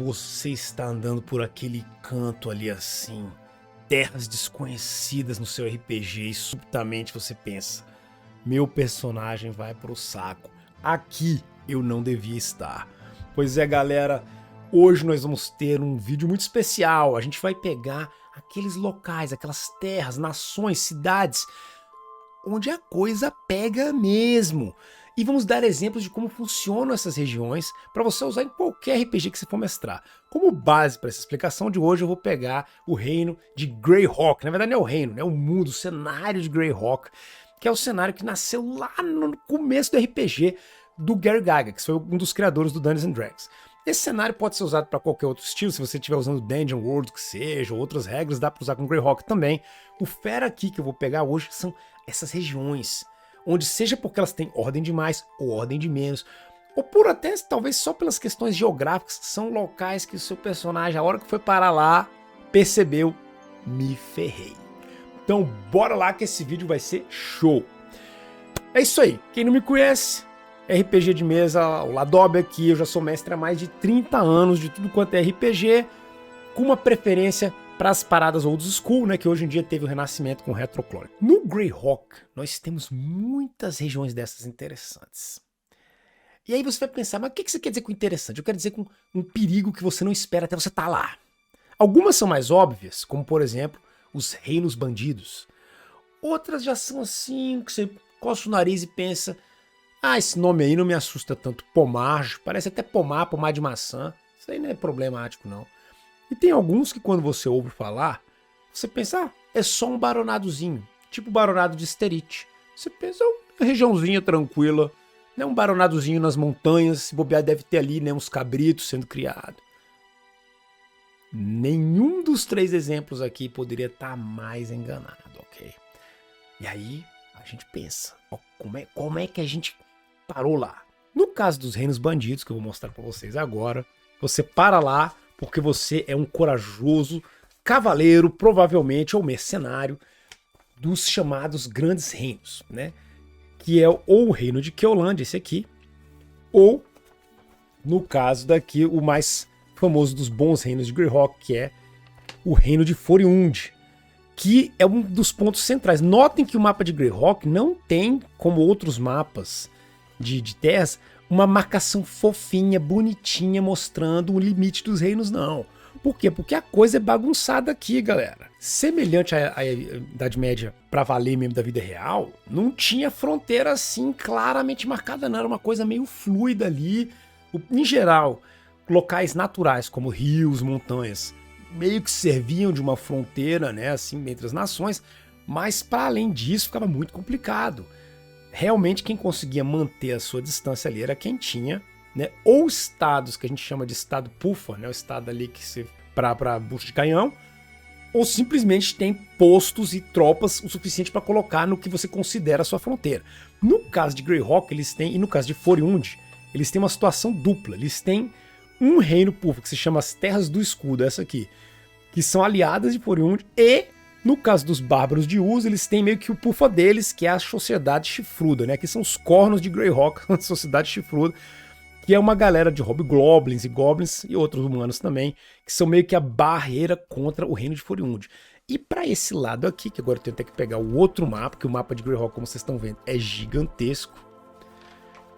você está andando por aquele canto ali assim, terras desconhecidas no seu RPG e subitamente você pensa, meu personagem vai pro saco, aqui eu não devia estar. Pois é, galera, hoje nós vamos ter um vídeo muito especial. A gente vai pegar aqueles locais, aquelas terras, nações, cidades onde a coisa pega mesmo. E vamos dar exemplos de como funcionam essas regiões para você usar em qualquer RPG que você for mestrar. Como base para essa explicação de hoje, eu vou pegar o reino de Greyhawk. Na verdade não é o reino, é o mundo, o cenário de Greyhawk, que é o cenário que nasceu lá no começo do RPG do Gary Gygax, que foi um dos criadores do Dungeons and Dragons. Esse cenário pode ser usado para qualquer outro estilo, se você estiver usando Dungeon World, que seja, ou outras regras, dá para usar com Greyhawk também. O fera aqui que eu vou pegar hoje são essas regiões, onde seja porque elas têm ordem de mais ou ordem de menos, ou por até talvez só pelas questões geográficas, são locais que o seu personagem, a hora que foi parar lá, percebeu, me ferrei. Então bora lá que esse vídeo vai ser show. É isso aí, quem não me conhece, RPG de mesa, o Ladob aqui, eu já sou mestre há mais de 30 anos de tudo quanto é RPG, com uma preferência para as paradas old school, né, que hoje em dia teve o renascimento com o Retroclone. No Greyhawk, nós temos muitas regiões dessas interessantes. E aí você vai pensar, mas o que você quer dizer com interessante? Eu quero dizer com um perigo que você não espera até você estar lá. Algumas são mais óbvias, como por exemplo, os reinos bandidos. Outras já são assim, que você coça o nariz e pensa, ah, esse nome aí não me assusta tanto, Pomar, parece até pomar de maçã, isso aí não é problemático não. E tem alguns que quando você ouve falar, você pensa, ah, é só um baronadozinho, tipo o baronado de Esterite. Você pensa, uma regiãozinha tranquila, né, um baronadozinho nas montanhas, se bobear deve ter ali, né, uns cabritos sendo criados. Nenhum dos três exemplos aqui poderia estar mais enganado, ok? E aí a gente pensa, ó, como é que a gente parou lá? No caso dos reinos bandidos, que eu vou mostrar para vocês agora, você para lá porque você é um corajoso cavaleiro, provavelmente, ou mercenário, dos chamados grandes reinos, né? Que é ou o reino de Keoland, esse aqui, ou, no caso daqui, o mais famoso dos bons reinos de Greyhawk, que é o reino de Foriund, que é um dos pontos centrais. Notem que o mapa de Greyhawk não tem, como outros mapas de terras, uma marcação fofinha, bonitinha, mostrando o limite dos reinos, não. Por quê? Porque a coisa é bagunçada aqui, galera. Semelhante à Idade Média pra valer mesmo da vida real, não tinha fronteira assim claramente marcada, não. Era uma coisa meio fluida ali. Em geral, locais naturais como rios, montanhas, meio que serviam de uma fronteira, né, assim, entre as nações, mas para além disso ficava muito complicado. Realmente quem conseguia manter a sua distância ali era quem tinha, né, ou estados que a gente chama de estado pufa, né, o estado ali que se para bucho de canhão, ou simplesmente tem postos e tropas o suficiente para colocar no que você considera a sua fronteira. No caso de Greyhawk eles têm, e no caso de Foriund, eles têm uma situação dupla. Eles têm um reino pufa que se chama as Terras do Escudo, essa aqui, que são aliadas de Foriund, e no caso dos Bárbaros de Uz, eles têm meio que o pufa deles, que é a Sociedade Chifruda, né? Que são os cornos de Greyhawk, a Sociedade Chifruda, que é uma galera de hobgoblins e goblins e outros humanos também, que são meio que a barreira contra o reino de Foriund. E para esse lado aqui, que agora eu tenho até que pegar o outro mapa, que o mapa de Greyhawk, como vocês estão vendo, é gigantesco.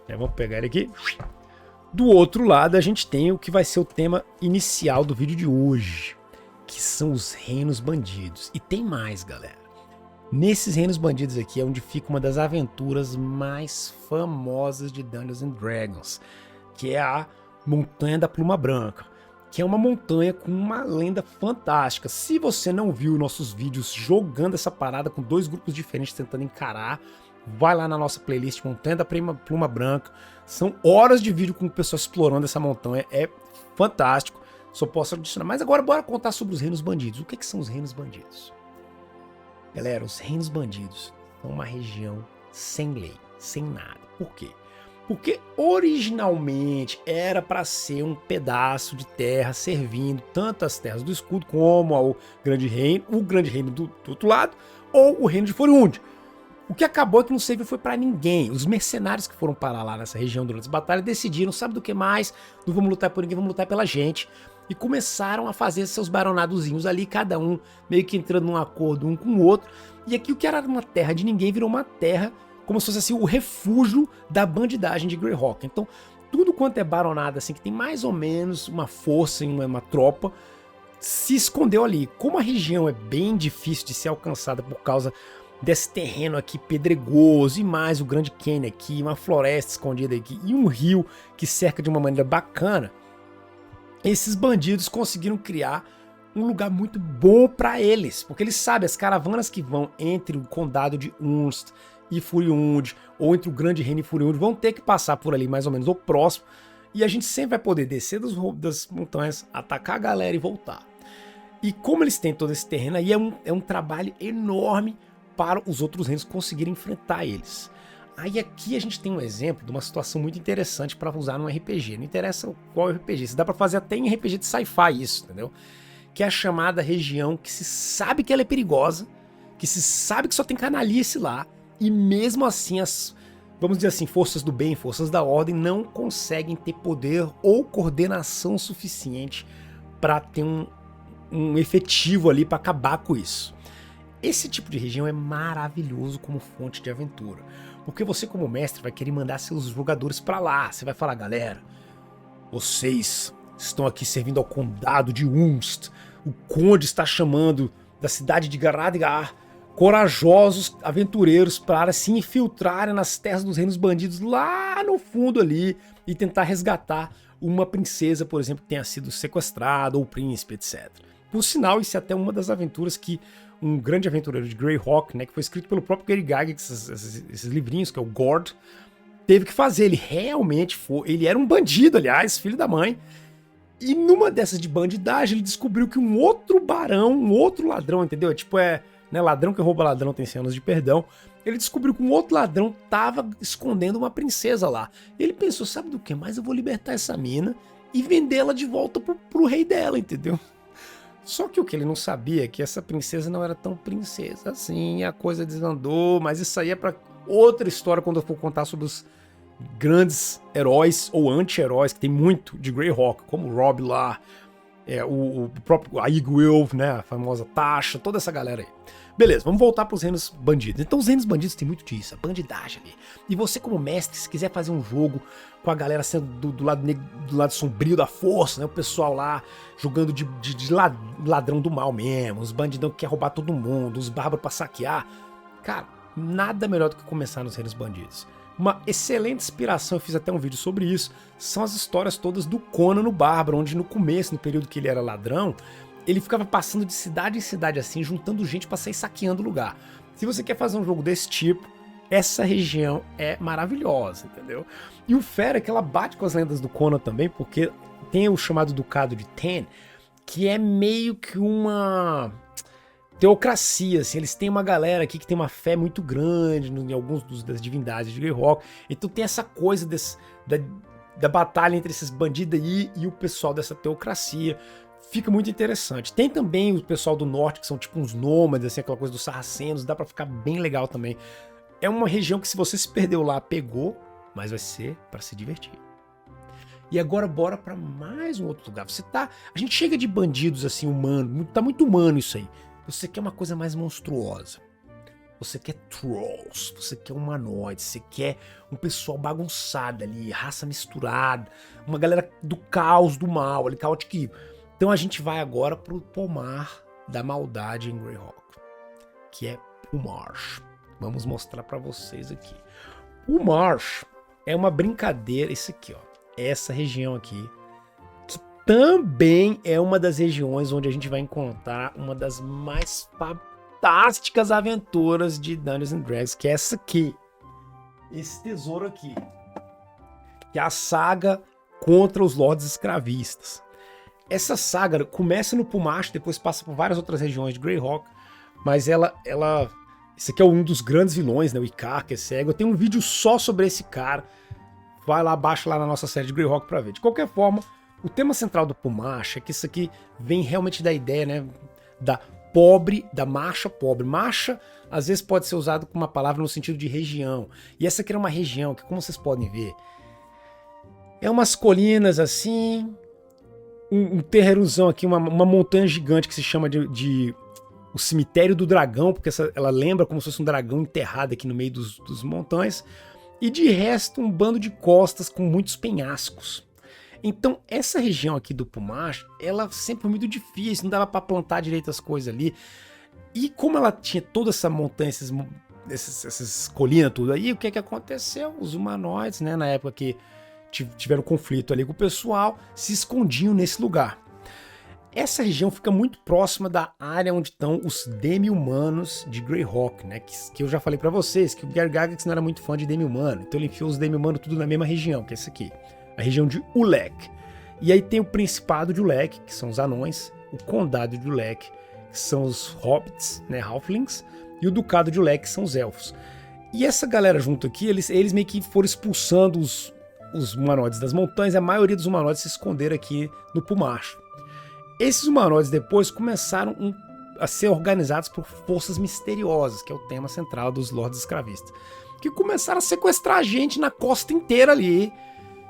Vamos pegar ele aqui. Do outro lado, a gente tem o que vai ser o tema inicial do vídeo de hoje, que são os reinos bandidos. E tem mais, galera. Nesses reinos bandidos aqui é onde fica uma das aventuras mais famosas de Dungeons and Dragons, que é a Montanha da Pluma Branca, que é uma montanha com uma lenda fantástica. Se você não viu nossos vídeos jogando essa parada com dois grupos diferentes tentando encarar, vai lá na nossa playlist Montanha da Pluma Branca. São horas de vídeo com o pessoal explorando essa montanha, é fantástico. Só posso adicionar. Mas agora bora contar sobre os reinos bandidos. O que são os reinos bandidos? Galera, os reinos bandidos são uma região sem lei, sem nada. Por quê? Porque originalmente era para ser um pedaço de terra servindo tanto as terras do escudo como ao grande reino, o grande reino do outro lado, ou o reino de Foriund. O que acabou é que não serviu foi para ninguém. Os mercenários que foram parar lá nessa região durante as batalhas decidiram, sabe do que mais? Não vamos lutar por ninguém, vamos lutar pela gente. e começaram a fazer seus baronadozinhos ali, cada um meio que entrando num acordo um com o outro. E aqui o que era uma terra de ninguém virou uma terra como se fosse assim o refúgio da bandidagem de Greyhawk. Então tudo quanto é baronada assim, que tem mais ou menos uma força em uma tropa, se escondeu ali. Como a região é bem difícil de ser alcançada por causa desse terreno aqui pedregoso e mais o Grande Canyon aqui, uma floresta escondida aqui e um rio que cerca de uma maneira bacana, esses bandidos conseguiram criar um lugar muito bom para eles, porque eles sabem, as caravanas que vão entre o condado de Unst e Furiund, ou entre o Grande Reino e Furiund, vão ter que passar por ali mais ou menos ou próximo, e a gente sempre vai poder descer das montanhas, atacar a galera e voltar. E como eles têm todo esse terreno aí, é um trabalho enorme para os outros reinos conseguirem enfrentar eles. Aí aqui a gente tem um exemplo de uma situação muito interessante para usar num RPG. Não interessa qual RPG, isso dá para fazer até em RPG de sci-fi isso, entendeu? Que é a chamada região que se sabe que ela é perigosa, que se sabe que só tem canalice lá, e mesmo assim as, vamos dizer assim, forças do bem, forças da ordem não conseguem ter poder ou coordenação suficiente para ter um efetivo ali para acabar com isso. Esse tipo de região é maravilhoso como fonte de aventura, porque você como mestre vai querer mandar seus jogadores para lá. Você vai falar, galera, vocês estão aqui servindo ao condado de Unst, o conde está chamando da cidade de Garadgar corajosos aventureiros para se infiltrarem nas terras dos reinos bandidos lá no fundo ali e tentar resgatar uma princesa, por exemplo, que tenha sido sequestrada, ou príncipe, etc. Por sinal, isso é até uma das aventuras que um grande aventureiro de Greyhawk, né, que foi escrito pelo próprio Gary Gygax, esses livrinhos, que é o Gord, teve que fazer. Ele realmente foi, ele era um bandido, aliás, filho da mãe, e numa dessas de bandidagem ele descobriu que um outro barão, um outro ladrão, entendeu? Tipo, né, ladrão que rouba ladrão tem 100 anos de perdão. Ele descobriu que um outro ladrão tava escondendo uma princesa lá. Ele pensou, sabe do que? Mas eu vou libertar essa mina e vendê-la de volta pro rei dela, entendeu? Só que o que ele não sabia é que essa princesa não era tão princesa assim, a coisa desandou, mas isso aí é pra outra história quando eu for contar sobre os grandes heróis ou anti-heróis, que tem muito de Greyhawk, como o Robb lá, o próprio Aiguil, né, a famosa Tasha, toda essa galera aí. Beleza, vamos voltar para os reinos bandidos. Então os reinos bandidos tem muito disso, a bandidagem ali. E você como mestre, se quiser fazer um jogo com a galera sendo do lado sombrio da força, né, o pessoal lá jogando de ladrão do mal mesmo, os bandidão que quer roubar todo mundo, os bárbaros para saquear, cara, nada melhor do que começar nos reinos bandidos. Uma excelente inspiração, eu fiz até um vídeo sobre isso, são as histórias todas do Conan o Bárbaro, onde no começo, no período que ele era ladrão, ele ficava passando de cidade em cidade assim, juntando gente pra sair saqueando o lugar. Se você quer fazer um jogo desse tipo, essa região é maravilhosa, entendeu? E o fera é que ela bate com as lendas do Conan também, porque tem o chamado Ducado de Ten, que é meio que uma teocracia, assim. Eles têm uma galera aqui que tem uma fé muito grande em alguns das divindades de Greyhawk. Então tem essa coisa da batalha entre esses bandidos aí e o pessoal dessa teocracia. Fica muito interessante. Tem também o pessoal do norte, que são tipo uns nômades, assim, aquela coisa dos sarracenos, dá pra ficar bem legal também. É uma região que se você se perdeu lá, pegou, mas vai ser pra se divertir. E agora bora pra mais um outro lugar. A gente chega de bandidos assim, humano, tá muito humano isso aí. Você quer uma coisa mais monstruosa. Você quer trolls, você quer humanoides, você quer um pessoal bagunçado ali, raça misturada, uma galera do caos, do mal, ali, Chaotic Evil. Então a gente vai agora pro pomar da maldade em Greyhawk, que é Pumarsh. Vamos mostrar pra vocês aqui. Pumarsh é uma brincadeira, isso aqui, ó, essa região aqui, que também é uma das regiões onde a gente vai encontrar uma das mais fantásticas aventuras de Dungeons and Dragons, que é essa aqui, esse tesouro aqui, que é a saga contra os Lordes Escravistas. Essa saga começa no Pumarsh, depois passa por várias outras regiões de Greyhawk, mas esse aqui é um dos grandes vilões, né, o Icar, que é cego. Eu tenho um vídeo só sobre esse cara, vai lá, baixa lá na nossa série de Greyhawk pra ver. De qualquer forma, o tema central do Pumarsh é que isso aqui vem realmente da ideia, né, da marcha pobre. Marcha, às vezes, pode ser usado como uma palavra no sentido de região. E essa aqui era uma região que, como vocês podem ver, é umas colinas assim, um terrenozão aqui, uma montanha gigante que se chama de o Cemitério do Dragão, porque ela lembra como se fosse um dragão enterrado aqui no meio dos montanhas. E de resto, um bando de costas com muitos penhascos. Então, essa região aqui do Pumash, ela sempre foi muito difícil, não dava para plantar direito as coisas ali. E como ela tinha toda essa montanha, essas colinas, tudo aí, o que é que aconteceu? Os humanoides, né, na época que tiveram conflito ali com o pessoal, se escondiam nesse lugar. Essa região fica muito próxima da área onde estão os demi-humanos de Greyhawk, né? Que eu já falei pra vocês, que o Gary Gygax não era muito fã de demi-humano, então ele enfiou os demi-humanos tudo na mesma região, que é essa aqui. A região de Ulek. E aí tem o Principado de Ulek, que são os anões, o Condado de Ulek, que são os hobbits, né, halflings, e o Ducado de Ulek, que são os elfos. E essa galera junto aqui, eles meio que foram expulsando os humanoides das montanhas, e a maioria dos humanoides se esconderam aqui no Pumash. Esses humanoides depois começaram a ser organizados por forças misteriosas, que é o tema central dos Lordes Escravistas, que começaram a sequestrar a gente na costa inteira ali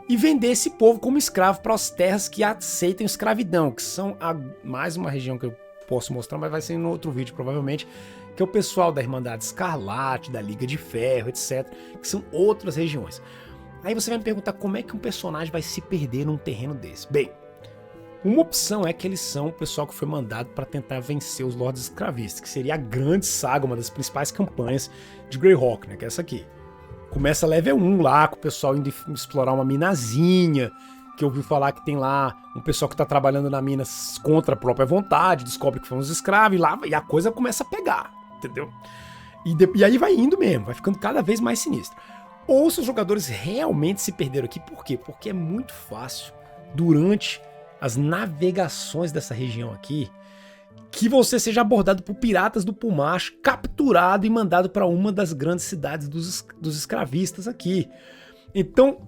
e vender esse povo como escravo para as terras que aceitam escravidão, que são mais uma região que eu posso mostrar, mas vai ser em outro vídeo provavelmente, que é o pessoal da Irmandade Escarlate, da Liga de Ferro, etc., que são outras regiões. Aí você vai me perguntar como é que um personagem vai se perder num terreno desse. Bem, uma opção é que eles são o pessoal que foi mandado para tentar vencer os Lordes Escravistas, que seria a grande saga, uma das principais campanhas de Greyhawk, né, que é essa aqui. Começa level 1 lá, com o pessoal indo explorar uma minazinha, que eu ouvi falar que tem lá um pessoal que tá trabalhando na mina contra a própria vontade, descobre que foram os escravos, e a coisa começa a pegar, entendeu? E aí vai indo mesmo, vai ficando cada vez mais sinistro. Ou se os jogadores realmente se perderam aqui, por quê? Porque é muito fácil, durante as navegações dessa região aqui, que você seja abordado por piratas do Pumash, capturado e mandado para uma das grandes cidades dos escravistas aqui. Então,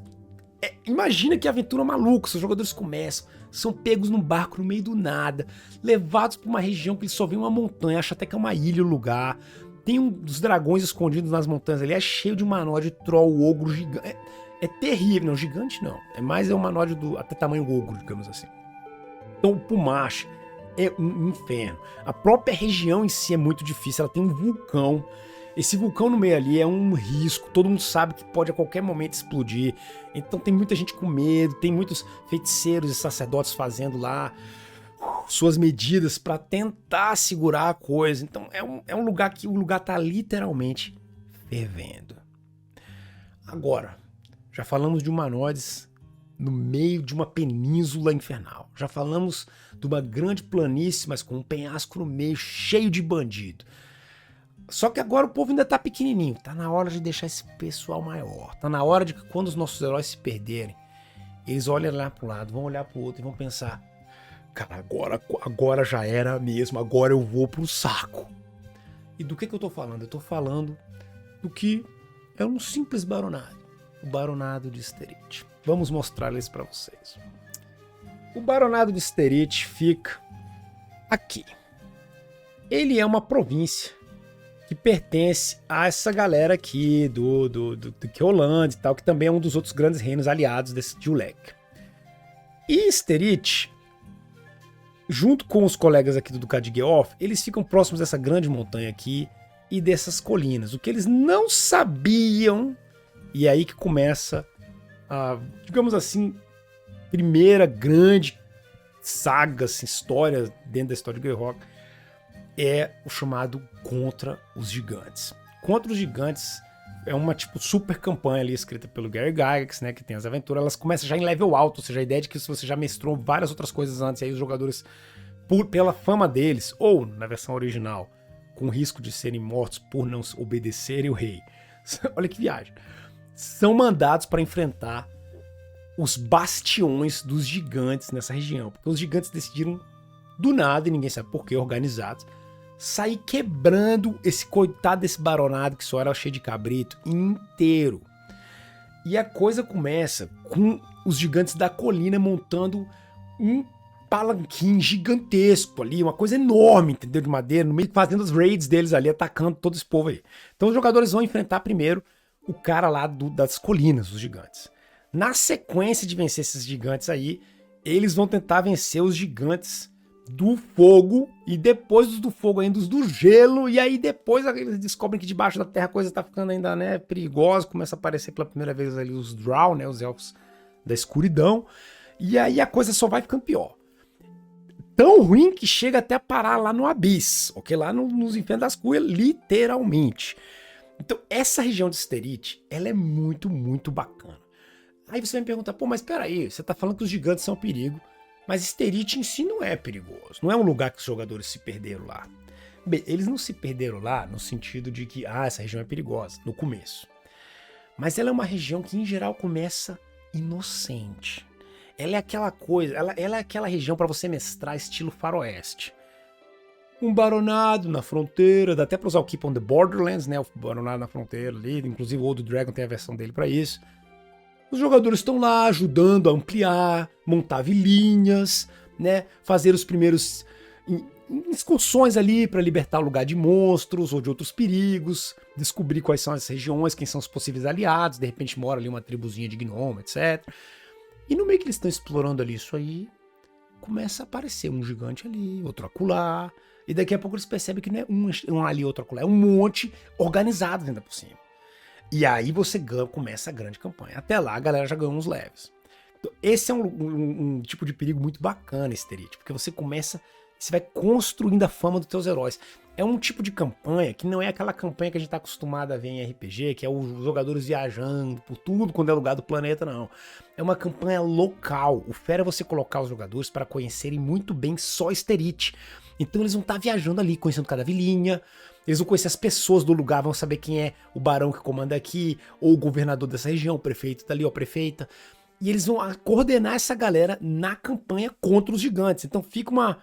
imagina que aventura maluca, os jogadores começam, são pegos num barco no meio do nada, levados para uma região que eles só vêem uma montanha, acham até que é uma ilha o lugar, tem dos dragões escondidos nas montanhas ali, é cheio de humanoide, troll, ogro, gigante, é terrível, não, gigante não, é mais um humanoide até tamanho ogro, digamos assim. Então o Pumash é um inferno. A própria região em si é muito difícil, ela tem um vulcão. Esse vulcão no meio ali é um risco, todo mundo sabe que pode a qualquer momento explodir. Então tem muita gente com medo, tem muitos feiticeiros e sacerdotes fazendo lá suas medidas para tentar segurar a coisa. Então é um lugar que o lugar tá literalmente fervendo. Agora, já falamos de humanoides no meio de uma península infernal. Já falamos de uma grande planície, mas com um penhasco no meio, cheio de bandido. Só que agora o povo ainda tá pequenininho. Tá na hora de deixar esse pessoal maior. Tá na hora de que quando os nossos heróis se perderem, eles olhem lá pro lado, vão olhar pro outro e vão pensar: cara, agora já era mesmo, agora eu vou pro saco. E do que eu tô falando? Eu tô falando do que é um simples baronado. O Baronado de Sterith. Vamos mostrar eles para vocês. O Baronado de Sterith fica aqui. Ele é uma província que pertence a essa galera aqui do Keoland e tal, que também é um dos outros grandes reinos aliados desse de Ulek. E Sterith, junto com os colegas aqui do Ducado de Geoff, eles ficam próximos dessa grande montanha aqui e dessas colinas. O que eles não sabiam, e é aí que começa a, digamos assim, primeira grande saga, assim, história dentro da história de Greyhawk, é o chamado Contra os Gigantes. Contra os Gigantes é uma tipo super campanha ali escrita pelo Gary Gygax, né, que tem as aventuras, elas começam já em level alto, ou seja, a ideia de que se você já mestrou várias outras coisas antes, e aí os jogadores, pela fama deles, ou na versão original, com risco de serem mortos por não obedecerem o rei, olha que viagem, são mandados para enfrentar os bastiões dos gigantes nessa região, porque os gigantes decidiram do nada, e ninguém sabe por que, organizados, sair quebrando esse coitado desse baronado que só era cheio de cabrito inteiro. E a coisa começa com os gigantes da colina montando um palanquim gigantesco ali, uma coisa enorme, entendeu, de madeira, no meio, fazendo as raids deles ali, atacando todo esse povo aí. Então os jogadores vão enfrentar primeiro o cara lá das colinas, os gigantes. Na sequência de vencer esses gigantes aí, eles vão tentar vencer os gigantes do fogo, e depois dos do fogo ainda os do gelo, e aí depois eles descobrem que debaixo da terra a coisa tá ficando ainda, né, perigosa, começa a aparecer pela primeira vez ali os Drow, né, os elfos da escuridão, e aí a coisa só vai ficando pior. Tão ruim que chega até a parar lá no Abyss, ok? Lá nos Infernos das Cuias, literalmente. Então essa região de Sterith, ela é muito, muito bacana. Aí você vai me perguntar, pô, mas peraí, você tá falando que os gigantes são um perigo, mas Sterith em si não é perigoso, não é um lugar que os jogadores se perderam lá. Bem, eles não se perderam lá no sentido de que, essa região é perigosa, no começo. Mas ela é uma região que, em geral, começa inocente. Ela é aquela coisa, ela é aquela região para você mestrar estilo faroeste. Um baronado na fronteira, dá até pra usar o Keep on the Borderlands, né? O baronado na fronteira ali, inclusive o Old Dragon tem a versão dele para isso. Os jogadores estão lá ajudando a ampliar, montar vilinhas, né? Fazer os primeiros excursões ali para libertar o lugar de monstros ou de outros perigos, descobrir quais são as regiões, quem são os possíveis aliados, de repente mora ali uma tribuzinha de gnomo, etc. E no meio que eles estão explorando ali isso aí, começa a aparecer um gigante ali, outro acolá, e daqui a pouco eles percebem que não é um ali, outro acolá, é um monte organizado ainda por cima. E aí você começa a grande campanha. Até lá a galera já ganhou uns leves. Então, esse é um tipo de perigo muito bacana, Sterith, porque você vai construindo a fama dos teus heróis. É um tipo de campanha que não é aquela campanha que a gente tá acostumado a ver em RPG, que é os jogadores viajando por tudo quando é lugar do planeta, não. É uma campanha local. O fera é você colocar os jogadores para conhecerem muito bem só Sterith. Então eles vão estar viajando ali, conhecendo cada vilinha, eles vão conhecer as pessoas do lugar, vão saber quem é o barão que comanda aqui, ou o governador dessa região, o prefeito dali, ou a prefeita. E eles vão coordenar essa galera na campanha contra os gigantes. Então fica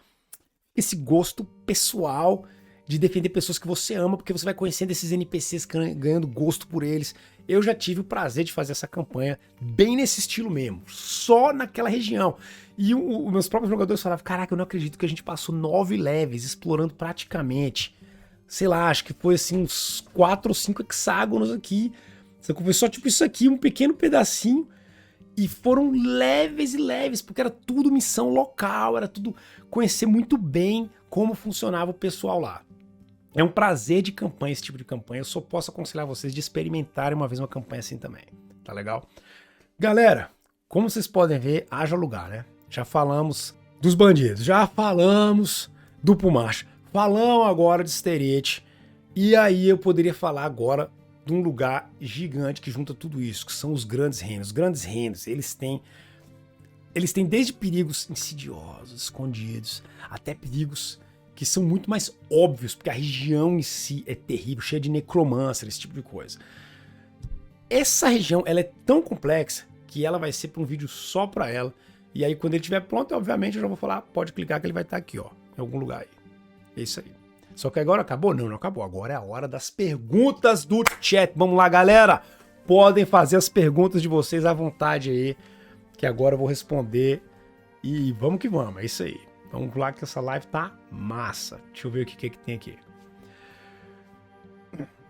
esse gosto pessoal de defender pessoas que você ama, porque você vai conhecendo esses NPCs, ganhando gosto por eles. Eu já tive o prazer de fazer essa campanha bem nesse estilo mesmo, só naquela região. E os meus próprios jogadores falavam, caraca, eu não acredito que a gente passou 9 levels explorando praticamente, sei lá, acho que foi assim uns 4 ou 5 hexágonos aqui. Você começou tipo isso aqui, um pequeno pedacinho, e foram leves e leves, porque era tudo missão local, era tudo conhecer muito bem como funcionava o pessoal lá. É um prazer de campanha, esse tipo de campanha. Eu só posso aconselhar vocês de experimentarem uma vez uma campanha assim também. Tá legal? Galera, como vocês podem ver, haja lugar, né? Já falamos dos bandidos, já falamos do Pumacha, falamos agora de Sterith. E aí eu poderia falar agora de um lugar gigante que junta tudo isso, que são os grandes reinos. Os grandes reinos, eles têm desde perigos insidiosos, escondidos, até perigos que são muito mais óbvios, porque a região em si é terrível, cheia de necromancer, esse tipo de coisa. Essa região, ela é tão complexa que ela vai ser para um vídeo só para ela. E aí quando ele estiver pronto, obviamente eu já vou falar, pode clicar que ele vai estar aqui, ó, em algum lugar aí. É isso aí. Só que agora acabou? Não, não acabou. Agora é a hora das perguntas do chat. Vamos lá, galera. Podem fazer as perguntas de vocês à vontade aí, que agora eu vou responder. E vamos que vamos, é isso aí. Vamos lá que essa live tá massa. Deixa eu ver o que tem aqui.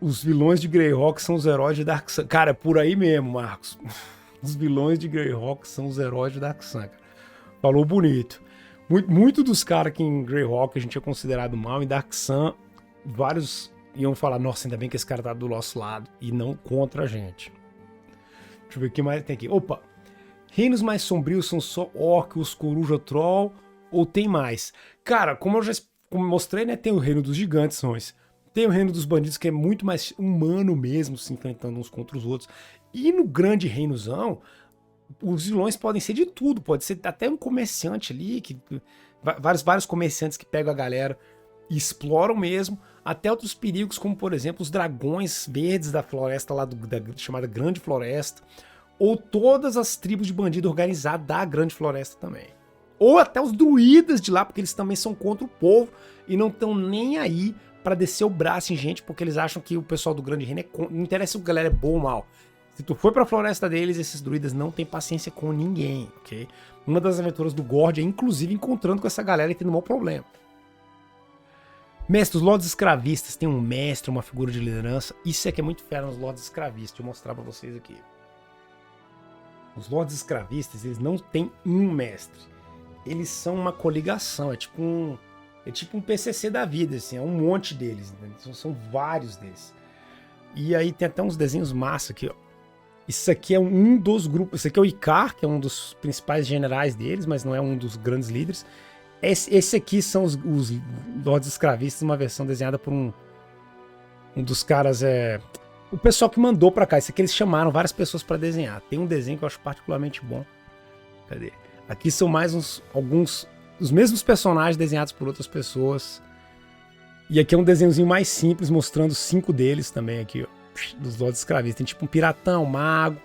Os vilões de Greyhawk são os heróis de Dark Sun. Cara, é por aí mesmo, Marcos. Os vilões de Greyhawk são os heróis de Dark Sun. Falou bonito. Muito dos caras que em Greyhawk a gente é considerado mal, em Dark Sun, vários iam falar, nossa, ainda bem que esse cara tá do nosso lado e não contra a gente. Deixa eu ver o que mais tem aqui. Opa! Reinos mais sombrios são só orcs, coruja, troll ou tem mais? Cara, como eu já mostrei, né, tem o reino dos gigantes, tem o reino dos bandidos que é muito mais humano mesmo, se enfrentando uns contra os outros. E no grande reinozão, os vilões podem ser de tudo, pode ser até um comerciante ali, vários comerciantes que pegam a galera e exploram mesmo, até outros perigos, como por exemplo os dragões verdes da floresta lá, chamada Grande Floresta, ou todas as tribos de bandido organizadas da Grande Floresta também. Ou até os druidas de lá, porque eles também são contra o povo e não estão nem aí pra descer o braço em gente, porque eles acham que o pessoal do Grande Reino não interessa se a galera é boa ou mal. Se tu for pra floresta deles, esses druidas não tem paciência com ninguém, ok? Uma das aventuras do Gord é inclusive encontrando com essa galera e tendo um mau problema. Mestre, os lords escravistas tem um mestre, uma figura de liderança. Isso é que é muito fera nos lords escravistas. Deixa eu mostrar pra vocês aqui. Os lords escravistas, eles não têm um mestre. eles são uma coligação, é tipo um PCC da vida, assim, é um monte deles, né? São vários deles. E aí tem até uns desenhos massa aqui, ó. Isso aqui é um dos grupos, isso aqui é o Icar, que é um dos principais generais deles, mas não é um dos grandes líderes. Esse aqui são os lords escravistas, uma versão desenhada por um dos caras, o pessoal que mandou pra cá. Isso aqui eles chamaram várias pessoas pra desenhar. Tem um desenho que eu acho particularmente bom. Cadê? Aqui são mais alguns os mesmos personagens desenhados por outras pessoas. E aqui é um desenhozinho mais simples, mostrando 5 deles também aqui, ó, dos lords escravistas. Tem tipo um piratão, mago.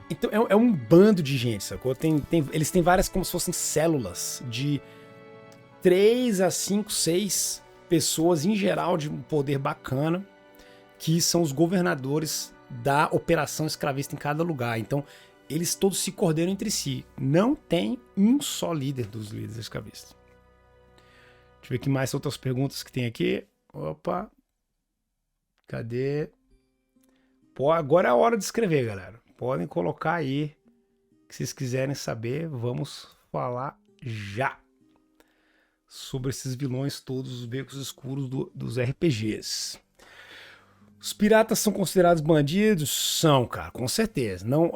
Então é um bando de gente, sacou? Eles têm várias, como se fossem células de 3 a 5, 6 pessoas em geral de um poder bacana, que são os governadores da operação escravista em cada lugar. Então eles todos se coordenam entre si. Não tem um só líder dos líderes escravistas. Deixa eu ver aqui mais outras perguntas que tem aqui. Opa. Cadê? Pô, agora é a hora de escrever, galera. Podem colocar aí o que vocês quiserem saber. Vamos falar já sobre esses vilões todos, os becos escuros dos RPGs. Os piratas são considerados bandidos? São, cara, com certeza. Não,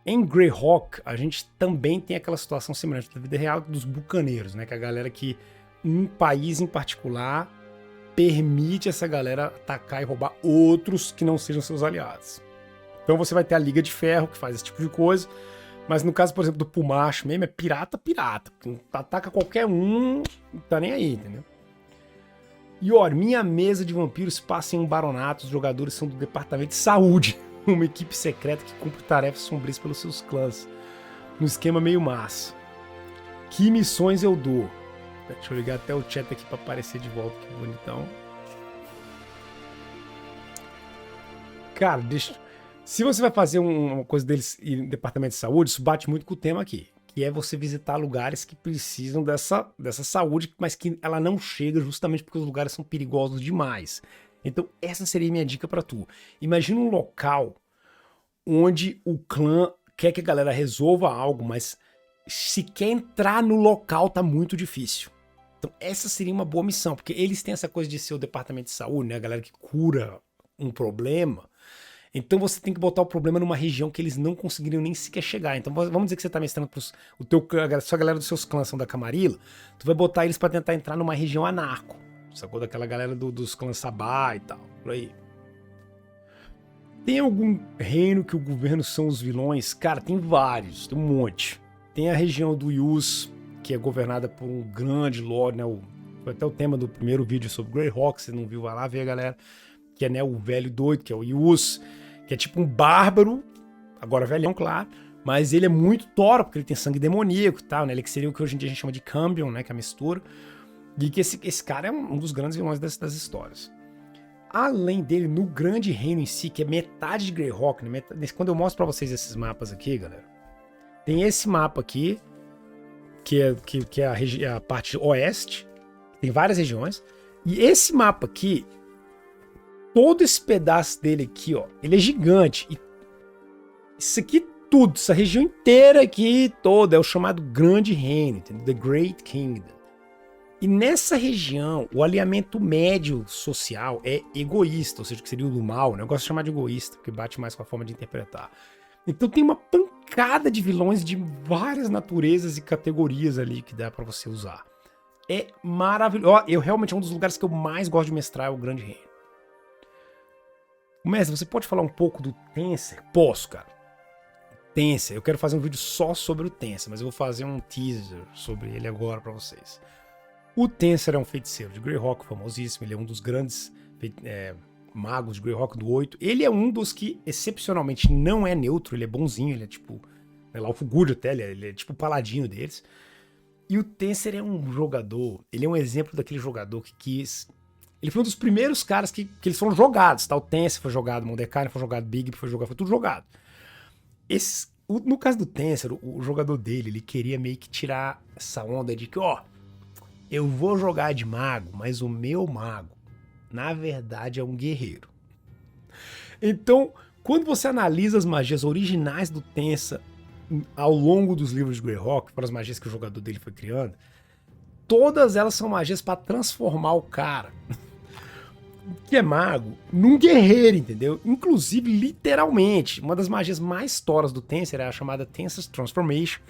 em Greyhawk, a gente também tem aquela situação semelhante da vida real dos bucaneiros, né? Que é a galera que um país em particular permite essa galera atacar e roubar outros que não sejam seus aliados. Então você vai ter a Liga de Ferro, que faz esse tipo de coisa, mas no caso, por exemplo, do Pumacho mesmo, é pirata. Ataca qualquer um, não tá nem aí, entendeu? E olha, minha mesa de vampiros passa em um baronato, os jogadores são do departamento de saúde, uma equipe secreta que cumpre tarefas sombrias pelos seus clãs, num esquema meio massa. Que missões eu dou? Deixa eu ligar até o chat aqui pra aparecer de volta, que bonitão. Cara, se você vai fazer uma coisa deles em departamento de saúde, isso bate muito com o tema aqui, que é você visitar lugares que precisam dessa saúde, mas que ela não chega justamente porque os lugares são perigosos demais. Então essa seria a minha dica pra tu. Imagina um local onde o clã quer que a galera resolva algo, mas se quer entrar no local tá muito difícil. Então essa seria uma boa missão, porque eles têm essa coisa de ser o departamento de saúde, né? A galera que cura um problema. Então você tem que botar o problema numa região que eles não conseguiriam nem sequer chegar. Então vamos dizer que você tá mestrando sua galera dos seus clãs são da Camarilla, tu vai botar eles pra tentar entrar numa região anarco, sacou? Daquela galera dos clãs Sabá e tal, por aí. Tem algum reino que o governo são os vilões? Cara, tem vários, tem um monte. Tem a região do Yus, que é governada por um grande lord, né? Foi até o tema do primeiro vídeo sobre Greyhawk, se não viu, vai lá ver, galera. Que é, né, o velho doido, que é o Yus, que é tipo um bárbaro, agora velhão, claro, mas ele é muito toro, porque ele tem sangue demoníaco e tal, né? Ele que seria o que hoje em dia a gente chama de Cambion, né? Que é a mistura. E que esse cara é um dos grandes vilões das histórias. Além dele, no grande reino em si, que é metade de Greyhawk, né? Quando eu mostro pra vocês esses mapas aqui, galera, tem esse mapa aqui, que é a parte oeste, tem várias regiões, e esse mapa aqui, todo esse pedaço dele aqui, ó, ele é gigante, e isso aqui tudo, essa região inteira aqui toda, é o chamado Grande Reino, entendeu? The Great Kingdom. E nessa região, o alinhamento médio social é egoísta, ou seja, que seria o do mal, né? Eu gosto de chamar de egoísta, porque bate mais com a forma de interpretar. Então tem uma pancada de vilões de várias naturezas e categorias ali que dá pra você usar. É maravilhoso. Eu realmente, é um dos lugares que eu mais gosto de mestrar, é o Grande Reino. Mestre, você pode falar um pouco do Tenser? Posso, cara. Tenser, eu quero fazer um vídeo só sobre o Tenser, mas eu vou fazer um teaser sobre ele agora pra vocês. O Tenser é um feiticeiro de Greyhawk, famosíssimo, ele é um dos grandes magos de Greyhawk do 8. Ele é um dos que, excepcionalmente, não é neutro, ele é bonzinho, ele é tipo, lá o Fugúrdio até, ele é tipo o paladino deles. E o Tenser é um jogador, ele é um exemplo daquele jogador que quis... Ele foi um dos primeiros caras que eles foram jogados, tá? O Tenser foi jogado, o Mordecai foi jogado, Big foi jogado, foi tudo jogado. No caso do Tenser, o jogador dele, ele queria meio que tirar essa onda de que, ó, eu vou jogar de mago, mas o meu mago, na verdade, é um guerreiro. Então, quando você analisa as magias originais do Tenser, ao longo dos livros de Greyhawk, para as magias que o jogador dele foi criando, todas elas são magias para transformar o cara, que é mago, num guerreiro, entendeu? Inclusive, literalmente, uma das magias mais toras do Tenser é a chamada Tenser's Transformation,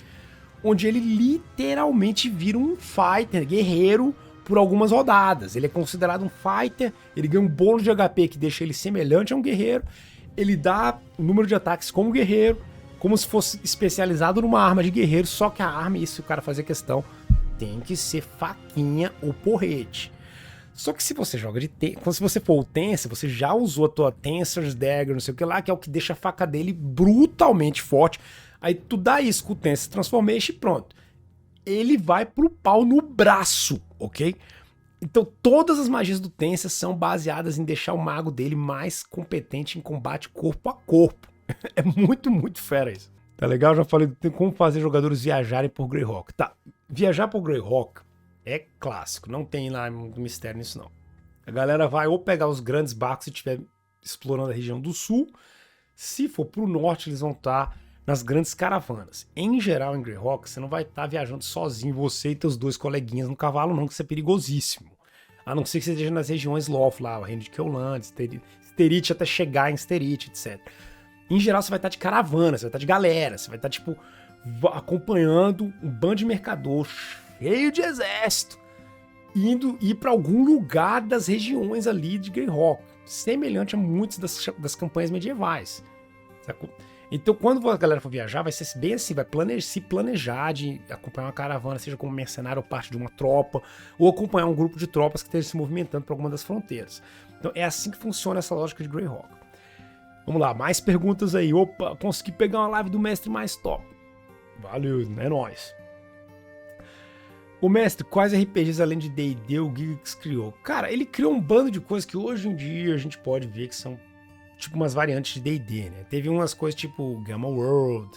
onde ele literalmente vira um fighter, guerreiro, por algumas rodadas. Ele é considerado um fighter, ele ganha um bônus de HP que deixa ele semelhante a um guerreiro, ele dá o número de ataques como guerreiro, como se fosse especializado numa arma de guerreiro, só que a arma, isso o cara fazia questão, tem que ser faquinha ou porrete. Só que se você joga de se você for o Tenser, você já usou a tua Tenser's Dagger, não sei o que lá, que é o que deixa a faca dele brutalmente forte. Aí tu dá isso com o Tenser's Transformation e pronto. Ele vai pro pau no braço, ok? Então todas as magias do Tenser são baseadas em deixar o mago dele mais competente em combate corpo a corpo. É muito, muito fera isso. Tá legal? Já falei como fazer jogadores viajarem por Greyhawk. Tá, viajar por Greyhawk é clássico, não tem lá muito mistério nisso não. A galera vai ou pegar os grandes barcos se estiver explorando a região do sul, se for pro norte eles vão estar nas grandes caravanas. Em geral em Greyhawk você não vai estar viajando sozinho, você e teus dois coleguinhas no cavalo não, que isso é perigosíssimo. A não ser que você esteja nas regiões Loth lá, o reino de Keoland, Sterith até chegar em Sterith, etc. Em geral você vai estar de caravana, você vai estar de galera, você vai estar tipo acompanhando um bando de mercador cheio de exército, indo ir para algum lugar das regiões ali de Greyhawk, semelhante a muitas das campanhas medievais. Sacou? Então, quando a galera for viajar, vai ser bem assim, vai se planejar de acompanhar uma caravana, seja como mercenário ou parte de uma tropa, ou acompanhar um grupo de tropas que esteja se movimentando para alguma das fronteiras. Então, é assim que funciona essa lógica de Greyhawk. Vamos lá, mais perguntas aí. Opa, consegui pegar uma live do mestre mais top. Valeu, é nóis. O mestre, quais RPGs além de D&D o Gygax criou? Cara, ele criou um bando de coisas que hoje em dia a gente pode ver que são tipo umas variantes de D&D, né? Teve umas coisas tipo Gamma World,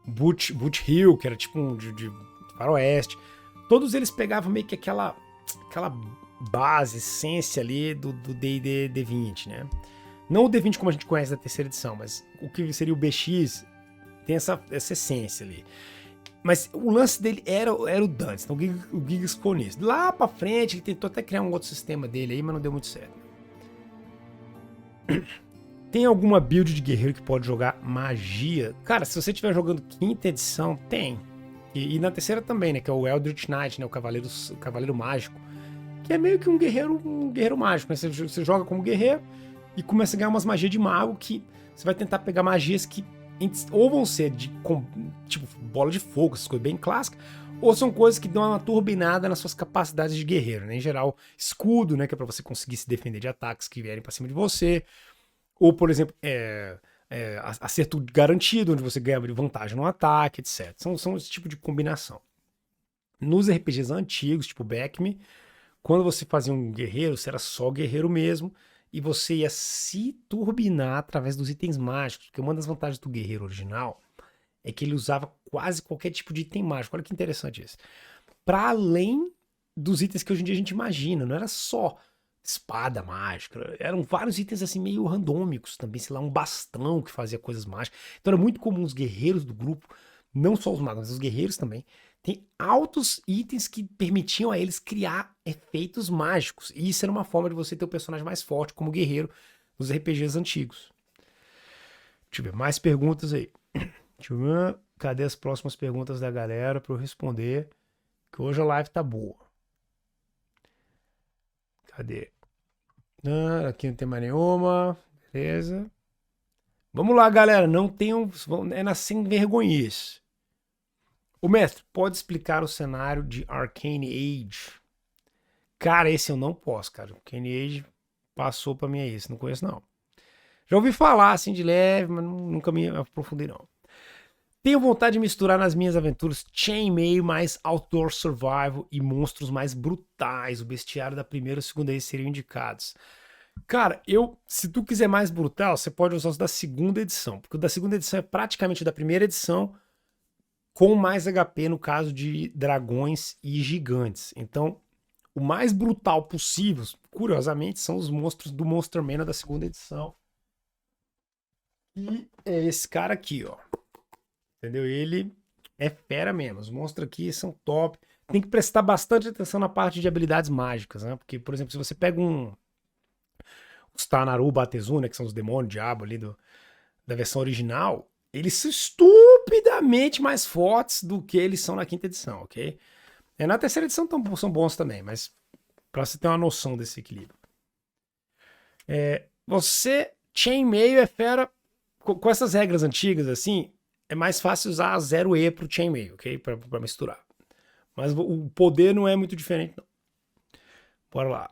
Boot Hill, que era tipo um de faroeste. Todos eles pegavam meio que aquela base, essência ali do D&D D20, né? Não o D20 como a gente conhece da terceira edição, mas o que seria o BX tem essa essência ali. Mas o lance dele era o Dantes, então o Gygax ficou nisso. Lá pra frente ele tentou até criar um outro sistema dele aí, mas não deu muito certo. Tem alguma build de guerreiro que pode jogar magia? Cara, se você estiver jogando quinta edição, tem. E na terceira também, né? Que é o Eldritch Knight, né? O Cavaleiro Mágico. Que é meio que um guerreiro mágico, né? Você joga como guerreiro e começa a ganhar umas magias de mago que você vai tentar pegar magias que ou vão ser tipo bola de fogo, essas coisas bem clássicas, ou são coisas que dão uma turbinada nas suas capacidades de guerreiro, né? Em geral, escudo, né? Que é pra você conseguir se defender de ataques que vierem pra cima de você. Ou, por exemplo, acerto garantido, onde você ganha vantagem no ataque, etc. São esse tipo de combinação. Nos RPGs antigos, tipo Backme, quando você fazia um guerreiro, você era só guerreiro mesmo, e você ia se turbinar através dos itens mágicos, porque uma das vantagens do guerreiro original é que ele usava quase qualquer tipo de item mágico. Olha que interessante isso. Para além dos itens que hoje em dia a gente imagina, não era só espada mágica, eram vários itens assim meio randômicos também, sei lá, um bastão que fazia coisas mágicas. Então era muito comum os guerreiros do grupo, não só os magos, mas os guerreiros também, tem altos itens que permitiam a eles criar efeitos mágicos. E isso era uma forma de você ter o personagem mais forte como guerreiro nos RPGs antigos. Deixa eu ver, mais perguntas aí. Deixa eu ver, cadê as próximas perguntas da galera para eu responder? Que hoje a live tá boa. Cadê? Aqui não tem mais nenhuma. Beleza. Vamos lá, galera. Não tenham... É na sem vergonhice. O mestre, pode explicar o cenário de Arcane Age? Cara, esse eu não posso, cara. Arcane Age passou pra mim aí. Esse não conheço, não. Já ouvi falar, assim, de leve, mas nunca me aprofundei, não. Tenho vontade de misturar nas minhas aventuras chainmail mais outdoor survival e monstros mais brutais. O bestiário da primeira e segunda aí seriam indicados. Cara, se tu quiser mais brutal, você pode usar os da segunda edição. Porque o da segunda edição é praticamente da primeira edição, com mais HP no caso de dragões e gigantes. Então, o mais brutal possível, curiosamente, são os monstros do Monster Manor da segunda edição. E é esse cara aqui, ó. entendeu? Ele é fera mesmo. Os monstros aqui são top. Tem que prestar bastante atenção na parte de habilidades mágicas, né? Porque, por exemplo, se você pega os Tanaru Batezu, né, que são os demônios, diabo ali da versão original, eles são estupidamente mais fortes do que eles são na quinta edição, ok? Na terceira edição são bons também, mas pra você ter uma noção desse equilíbrio. Chainmail é fera. Com essas regras antigas, assim, é mais fácil usar a 0E pro Chainmail, ok? Pra misturar. Mas o poder não é muito diferente, não. Bora lá.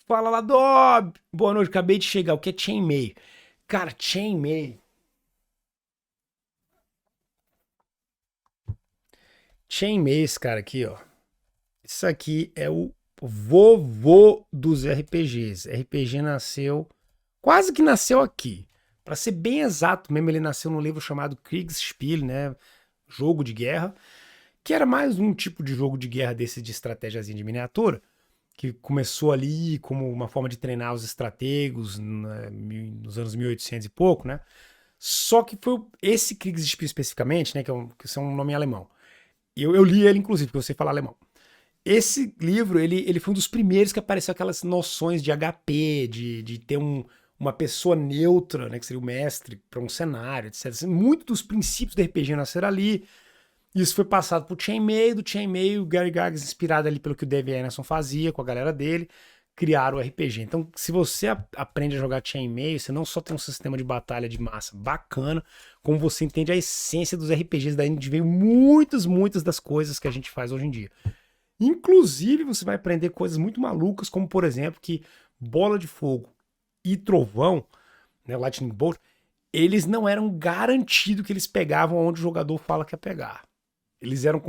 Fala lá, Dob! Boa noite, acabei de chegar. O que é Chainmail? Cara, Chainmail. Chainmail, esse cara aqui, ó. Isso aqui é o vovô dos RPGs. RPG nasceu, quase que nasceu aqui. Para ser bem exato mesmo, ele nasceu num livro chamado Kriegsspiel, né? Jogo de guerra, que era mais um tipo de jogo de guerra desse de estratégiazinha de miniatura, que começou ali como uma forma de treinar os estrategos nos anos 1800 e pouco, né? Só que foi esse Kriegsspiel especificamente, né? Que é um nome em alemão. Eu li ele, inclusive, porque eu sei falar alemão. Esse livro, ele foi um dos primeiros que apareceu aquelas noções de HP, de ter uma pessoa neutra, né, que seria o mestre, para um cenário, etc. Assim, muito dos princípios do RPG nasceram ali. Isso foi passado pro Chainmail, do Chainmail, o Gary Gygax, inspirado ali pelo que o Dave Emerson fazia com a galera dele, criaram o RPG. Então, se você aprende a jogar Chainmail, você não só tem um sistema de batalha de massa bacana, como você entende a essência dos RPGs, daí onde veio muitas das coisas que a gente faz hoje em dia. Inclusive, você vai aprender coisas muito malucas, como, por exemplo, que bola de fogo e trovão, né, Lightning Bolt, eles não eram garantidos que eles pegavam onde o jogador fala que ia pegar. Eles eram...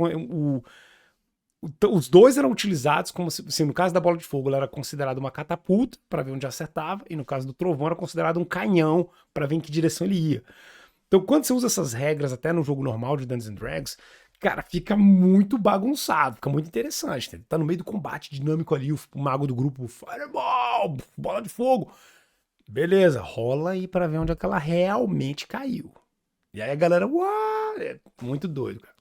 os dois eram utilizados como se no caso da bola de fogo ela era considerada uma catapulta para ver onde acertava, e no caso do trovão era considerado um canhão para ver em que direção ele ia. Então, quando você usa essas regras até no jogo normal de Dungeons and Dragons, cara, fica muito bagunçado, fica muito interessante. Tá no meio do combate dinâmico ali, o mago do grupo, Fireball, bola de fogo. Beleza, rola aí pra ver onde é que ela realmente caiu. E aí a galera, uau, é muito doido, cara.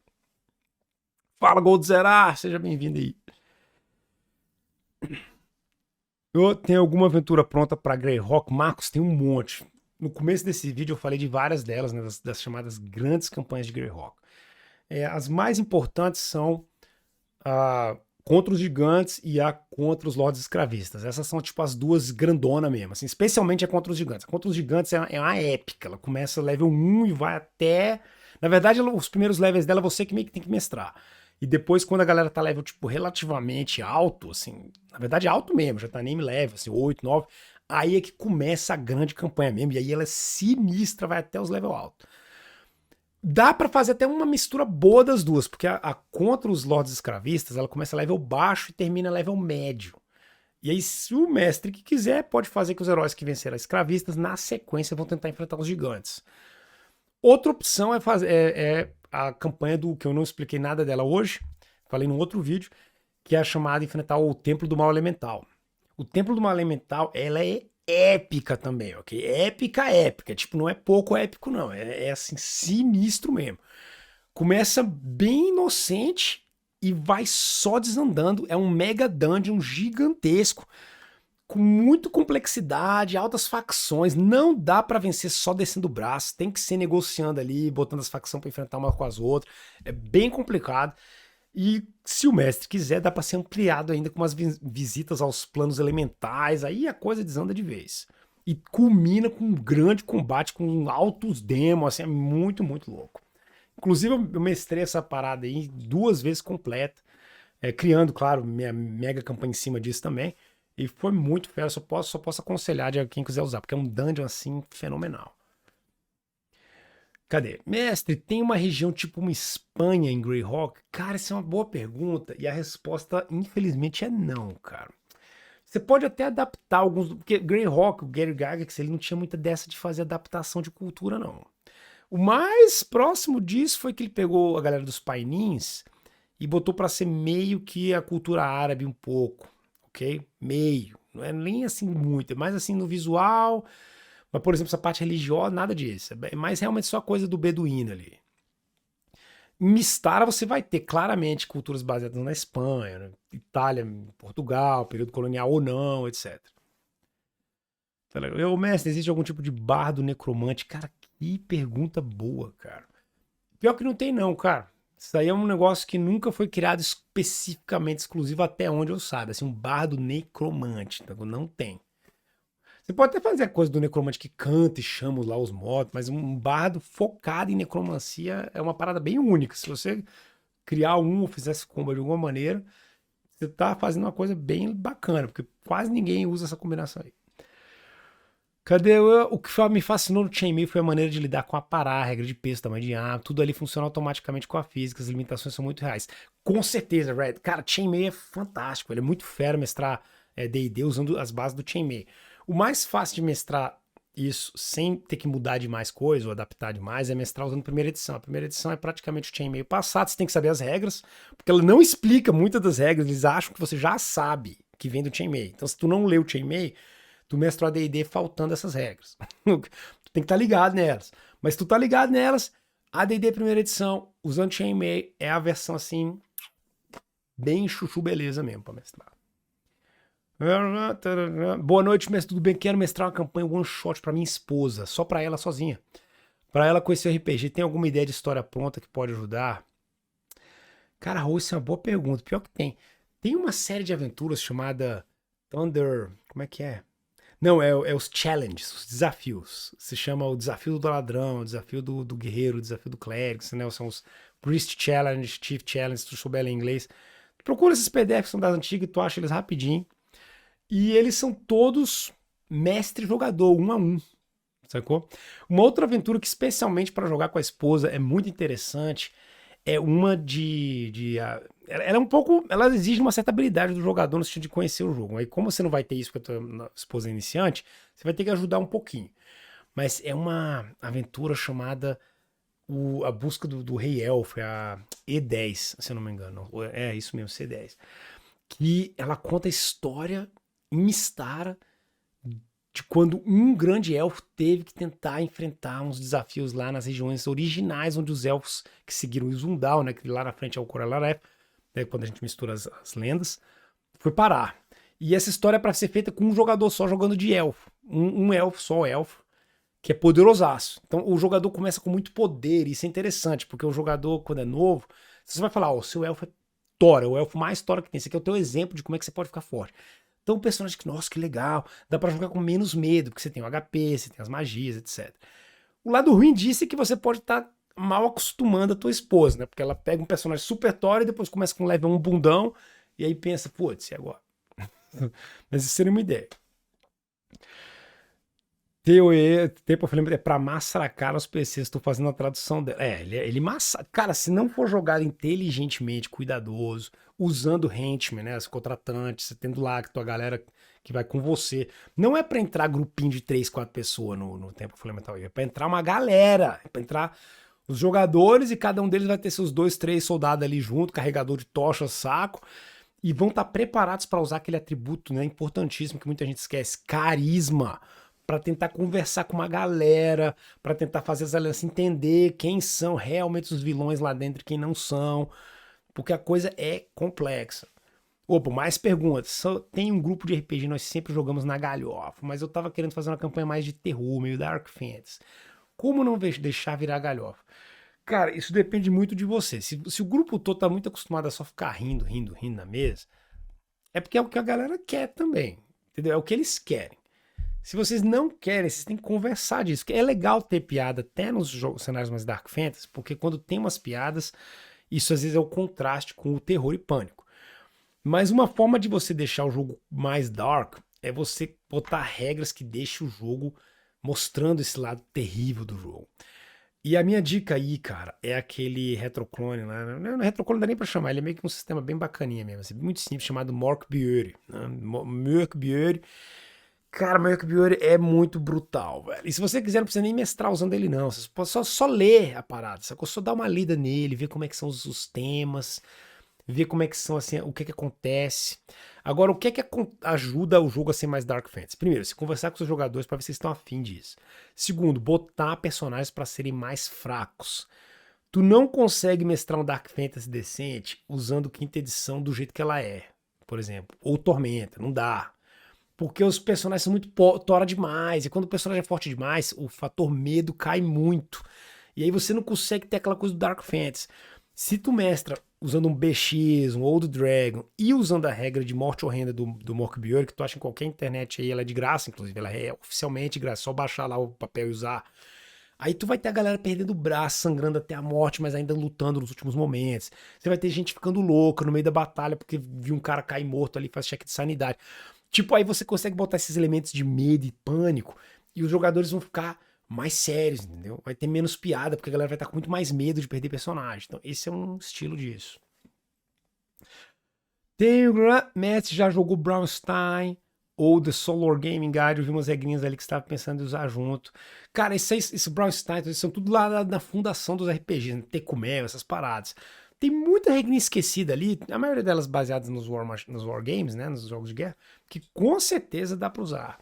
Fala, Goldzerar, seja bem-vindo aí. Tem alguma aventura pronta pra Greyhawk? Marcos, tem um monte. No começo desse vídeo eu falei de várias delas, né, das chamadas grandes campanhas de Greyhawk. As mais importantes são a contra os gigantes e a contra os lords escravistas. Essas são tipo as duas grandonas mesmo, assim, especialmente a contra os gigantes. A contra os gigantes é uma épica, ela começa level 1 e vai até... Na verdade, os primeiros levels dela você que meio que tem que mestrar. E depois, quando a galera tá level, tipo, relativamente alto, assim, na verdade alto mesmo, já tá name level, assim, 8, 9, aí é que começa a grande campanha mesmo, e aí ela é sinistra, vai até os level altos. Dá pra fazer até uma mistura boa das duas, porque a contra os lords escravistas, ela começa level baixo e termina level médio. E aí, se o mestre que quiser, pode fazer que os heróis que venceram as escravistas, na sequência, vão tentar enfrentar os gigantes. Outra opção é a campanha do que eu não expliquei nada dela hoje, falei num outro vídeo, que é a chamada enfrentar o Templo do Mal Elemental. O Templo do Mal Elemental, ela é épica também, ok? Épica. Tipo, não é pouco épico, não. É assim, sinistro mesmo. Começa bem inocente e vai só desandando. É um mega dungeon gigantesco, com muita complexidade, altas facções. Não dá pra vencer só descendo o braço. Tem que ser negociando ali, botando as facções pra enfrentar uma com as outras. É bem complicado. E se o mestre quiser, dá para ser ampliado ainda com umas visitas aos planos elementais, aí a coisa desanda de vez. E culmina com um grande combate com altos demos, assim, é muito louco. Inclusive eu mestrei essa parada aí 2 vezes completa, criando, claro, minha mega campanha em cima disso também. E foi muito fera, só posso aconselhar de quem quiser usar, porque é um dungeon assim fenomenal. Cadê? Mestre, tem uma região tipo uma Espanha em Greyhawk? Cara, essa é uma boa pergunta. E a resposta, infelizmente, é não, cara. Você pode até adaptar alguns... Porque Greyhawk, o Gary Gygax, ele não tinha muita dessa de fazer adaptação de cultura, não. O mais próximo disso foi que ele pegou a galera dos Painins e botou pra ser meio que a cultura árabe um pouco, ok? Meio. Não é nem assim muito, é mais assim no visual... Mas, por exemplo, essa parte religiosa, nada disso. É mais realmente só coisa do beduíno ali. Em Mistara você vai ter claramente culturas baseadas na Espanha, na Itália, Portugal, período colonial ou não, etc. Eu, mestre, existe algum tipo de bardo necromante? Cara, que pergunta boa, cara. Pior que não tem não, cara. Isso aí é um negócio que nunca foi criado especificamente exclusivo até onde eu saiba. Assim, um bardo necromante. Não tem. Você pode até fazer a coisa do necromante que canta e chama lá os mortos, mas um bardo focado em necromancia é uma parada bem única. Se você criar um ou fizer esse combo de alguma maneira, você tá fazendo uma coisa bem bacana, porque quase ninguém usa essa combinação aí. Cadê o que me fascinou no Chainmail foi a maneira de lidar com a pará, a regra de peso, tamanho de arma, tudo ali funciona automaticamente com a física, as limitações são muito reais. Com certeza, Red. Cara, Chainmail é fantástico, ele é muito fera mestrar D&D usando as bases do Chainmail. O mais fácil de mestrar isso sem ter que mudar demais coisa ou adaptar demais é mestrar usando a primeira edição. A primeira edição é praticamente o Chainmail passado, você tem que saber as regras, porque ela não explica muitas das regras, eles acham que você já sabe que vem do Chainmail. Então se tu não lê o Chainmail, tu mestrou a D&D faltando essas regras. Tu tem que estar ligado nelas. Mas tu tá ligado nelas, a D&D primeira edição, usando Chainmail, é a versão assim, bem chuchu beleza mesmo pra mestrar. Boa noite, mestre, tudo bem? Quero mestrar uma campanha one shot pra minha esposa, só pra ela sozinha. Pra ela conhecer o RPG. Tem alguma ideia de história pronta que pode ajudar? Cara, isso é uma boa pergunta. Pior que tem. Tem uma série de aventuras chamada Thunder... Como é que é? Não, é os challenges, os desafios. Se chama o desafio do ladrão, o desafio do guerreiro, o desafio do clérigo, né? São os Priest Challenge, Chief Challenge, se tu souber ler inglês. Procura esses PDFs que são das antigas, tu acha eles rapidinho. E eles são todos mestre-jogador, 1 a 1. Sacou? Uma outra aventura que especialmente para jogar com a esposa é muito interessante é uma ela é um pouco, ela exige uma certa habilidade do jogador no sentido de conhecer o jogo. Aí como você não vai ter isso com a tua esposa iniciante, você vai ter que ajudar um pouquinho. Mas é uma aventura chamada a busca do Rei Elfo, é a E10, se eu não me engano. É isso mesmo, C10. Que ela conta a história em Mistara de quando um grande elfo teve que tentar enfrentar uns desafios lá nas regiões originais, onde os elfos que seguiram o Isundal, né, que lá na frente é o Coralaref, né, quando a gente mistura as lendas, foi parar. E essa história é para ser feita com um jogador só jogando de elfo. Um elfo, só elfo, que é poderosaço. Então o jogador começa com muito poder, e isso é interessante, porque o jogador, quando é novo, você vai falar, o seu elfo é Tora, o elfo mais Tora que tem. Esse aqui é o teu exemplo de como é que você pode ficar forte. Então o personagem que, nossa, que legal, dá pra jogar com menos medo, porque você tem o HP, você tem as magias, etc. O lado ruim disso é que você pode estar mal acostumando a tua esposa, né? Porque ela pega um personagem super Thor e depois começa com um level 1 bundão, e aí pensa, putz, e agora? Mas isso seria uma ideia. Tempo é pra massacrar os PCs, estou fazendo a tradução dela. Ele massa. Cara, se não for jogado inteligentemente, cuidadoso, usando Henchman, né? As contratantes, você tendo lá tua galera que vai com você. Não é pra entrar grupinho de 3, 4 pessoas no Tempo Fundamental. É pra entrar uma galera. É pra entrar os jogadores e cada um deles vai ter seus 2, 3 soldados ali junto, carregador de tocha, saco. E vão estar preparados para usar aquele atributo, né? Importantíssimo que muita gente esquece: carisma. Para tentar conversar com uma galera, para tentar fazer as alianças entender quem são realmente os vilões lá dentro e quem não são, porque a coisa é complexa. Opa, mais perguntas. Tem um grupo de RPG, nós sempre jogamos na galhofa, mas eu tava querendo fazer uma campanha mais de terror, meio Dark Fantasy. Como não deixar virar galhofa? Cara, isso depende muito de você. Se o grupo todo tá muito acostumado a só ficar rindo na mesa, é porque é o que a galera quer também, entendeu? É o que eles querem. Se vocês não querem, vocês têm que conversar disso. Porque é legal ter piada até nos cenários mais Dark Fantasy, porque quando tem umas piadas, isso às vezes é o contraste com o terror e pânico. Mas uma forma de você deixar o jogo mais dark é você botar regras que deixem o jogo mostrando esse lado terrível do jogo. E a minha dica aí, cara, é aquele retroclone lá. Não, retroclone não dá nem pra chamar, ele é meio que um sistema bem bacaninha mesmo, assim, muito simples, chamado Morkbjörn. Morkbjörn. Cara, Morkbjörn é muito brutal, velho. E se você quiser, não precisa nem mestrar usando ele, não. Você pode só ler a parada, só dar uma lida nele, ver como é que são os temas. ver como é que são, assim, o que que acontece. Agora, o que é que ajuda o jogo a ser mais Dark Fantasy? Primeiro, você conversar com seus jogadores para ver se eles estão afim disso. Segundo, botar personagens para serem mais fracos. Tu não consegue mestrar um Dark Fantasy decente usando quinta edição do jeito que ela é, por exemplo. Ou Tormenta, não dá. Porque os personagens são muito tora demais. E quando o personagem é forte demais, o fator medo cai muito. E aí você não consegue ter aquela coisa do Dark Fantasy. Se tu mestra usando um BX, um Old Dragon, e usando a regra de morte horrenda do Morkbior, que tu acha em qualquer internet aí, ela é de graça, inclusive, ela é oficialmente de graça, só baixar lá o papel e usar. Aí tu vai ter a galera perdendo o braço, sangrando até a morte, mas ainda lutando nos últimos momentos. Você vai ter gente ficando louca no meio da batalha porque viu um cara cair morto ali, faz check de sanidade. Tipo, aí você consegue botar esses elementos de medo e pânico e os jogadores vão ficar mais sérios, entendeu? Vai ter menos piada, porque a galera vai estar com muito mais medo de perder personagem. Então, esse é um estilo disso. Tem o Messi já jogou Braunstein ou The Solar Gaming Guide, eu vi umas regrinhas ali que você estava pensando em usar junto. Cara, esse Braunstein, eles são tudo lá na fundação dos RPGs, né? Tecumel, essas paradas. Tem muita regrinha esquecida ali, a maioria delas baseadas nos Wargames, né? Nos jogos de guerra, que com certeza dá para usar.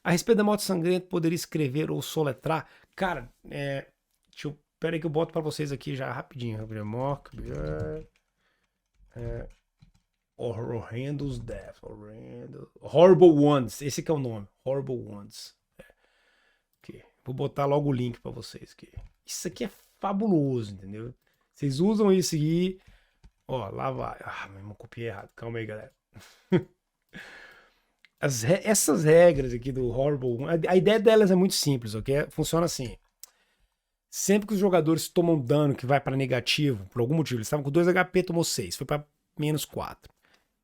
A respeito da Morte Sangrenta, poderia escrever ou soletrar? Cara, pera aí que eu boto para vocês aqui já rapidinho. Horrendous Death. Horrible Ones. Esse que é o nome. Horrible Ones. Aqui. Vou botar logo o link para vocês aqui. Isso aqui é fabuloso, entendeu? Vocês usam isso aqui. Ó, lá vai. Ah, meu irmão, copiei errado. Calma aí, galera. Essas regras aqui do Horrible, a ideia delas é muito simples, ok? Funciona assim. Sempre que os jogadores tomam dano que vai para negativo, por algum motivo, eles estavam com 2 HP, tomou 6, foi para menos 4.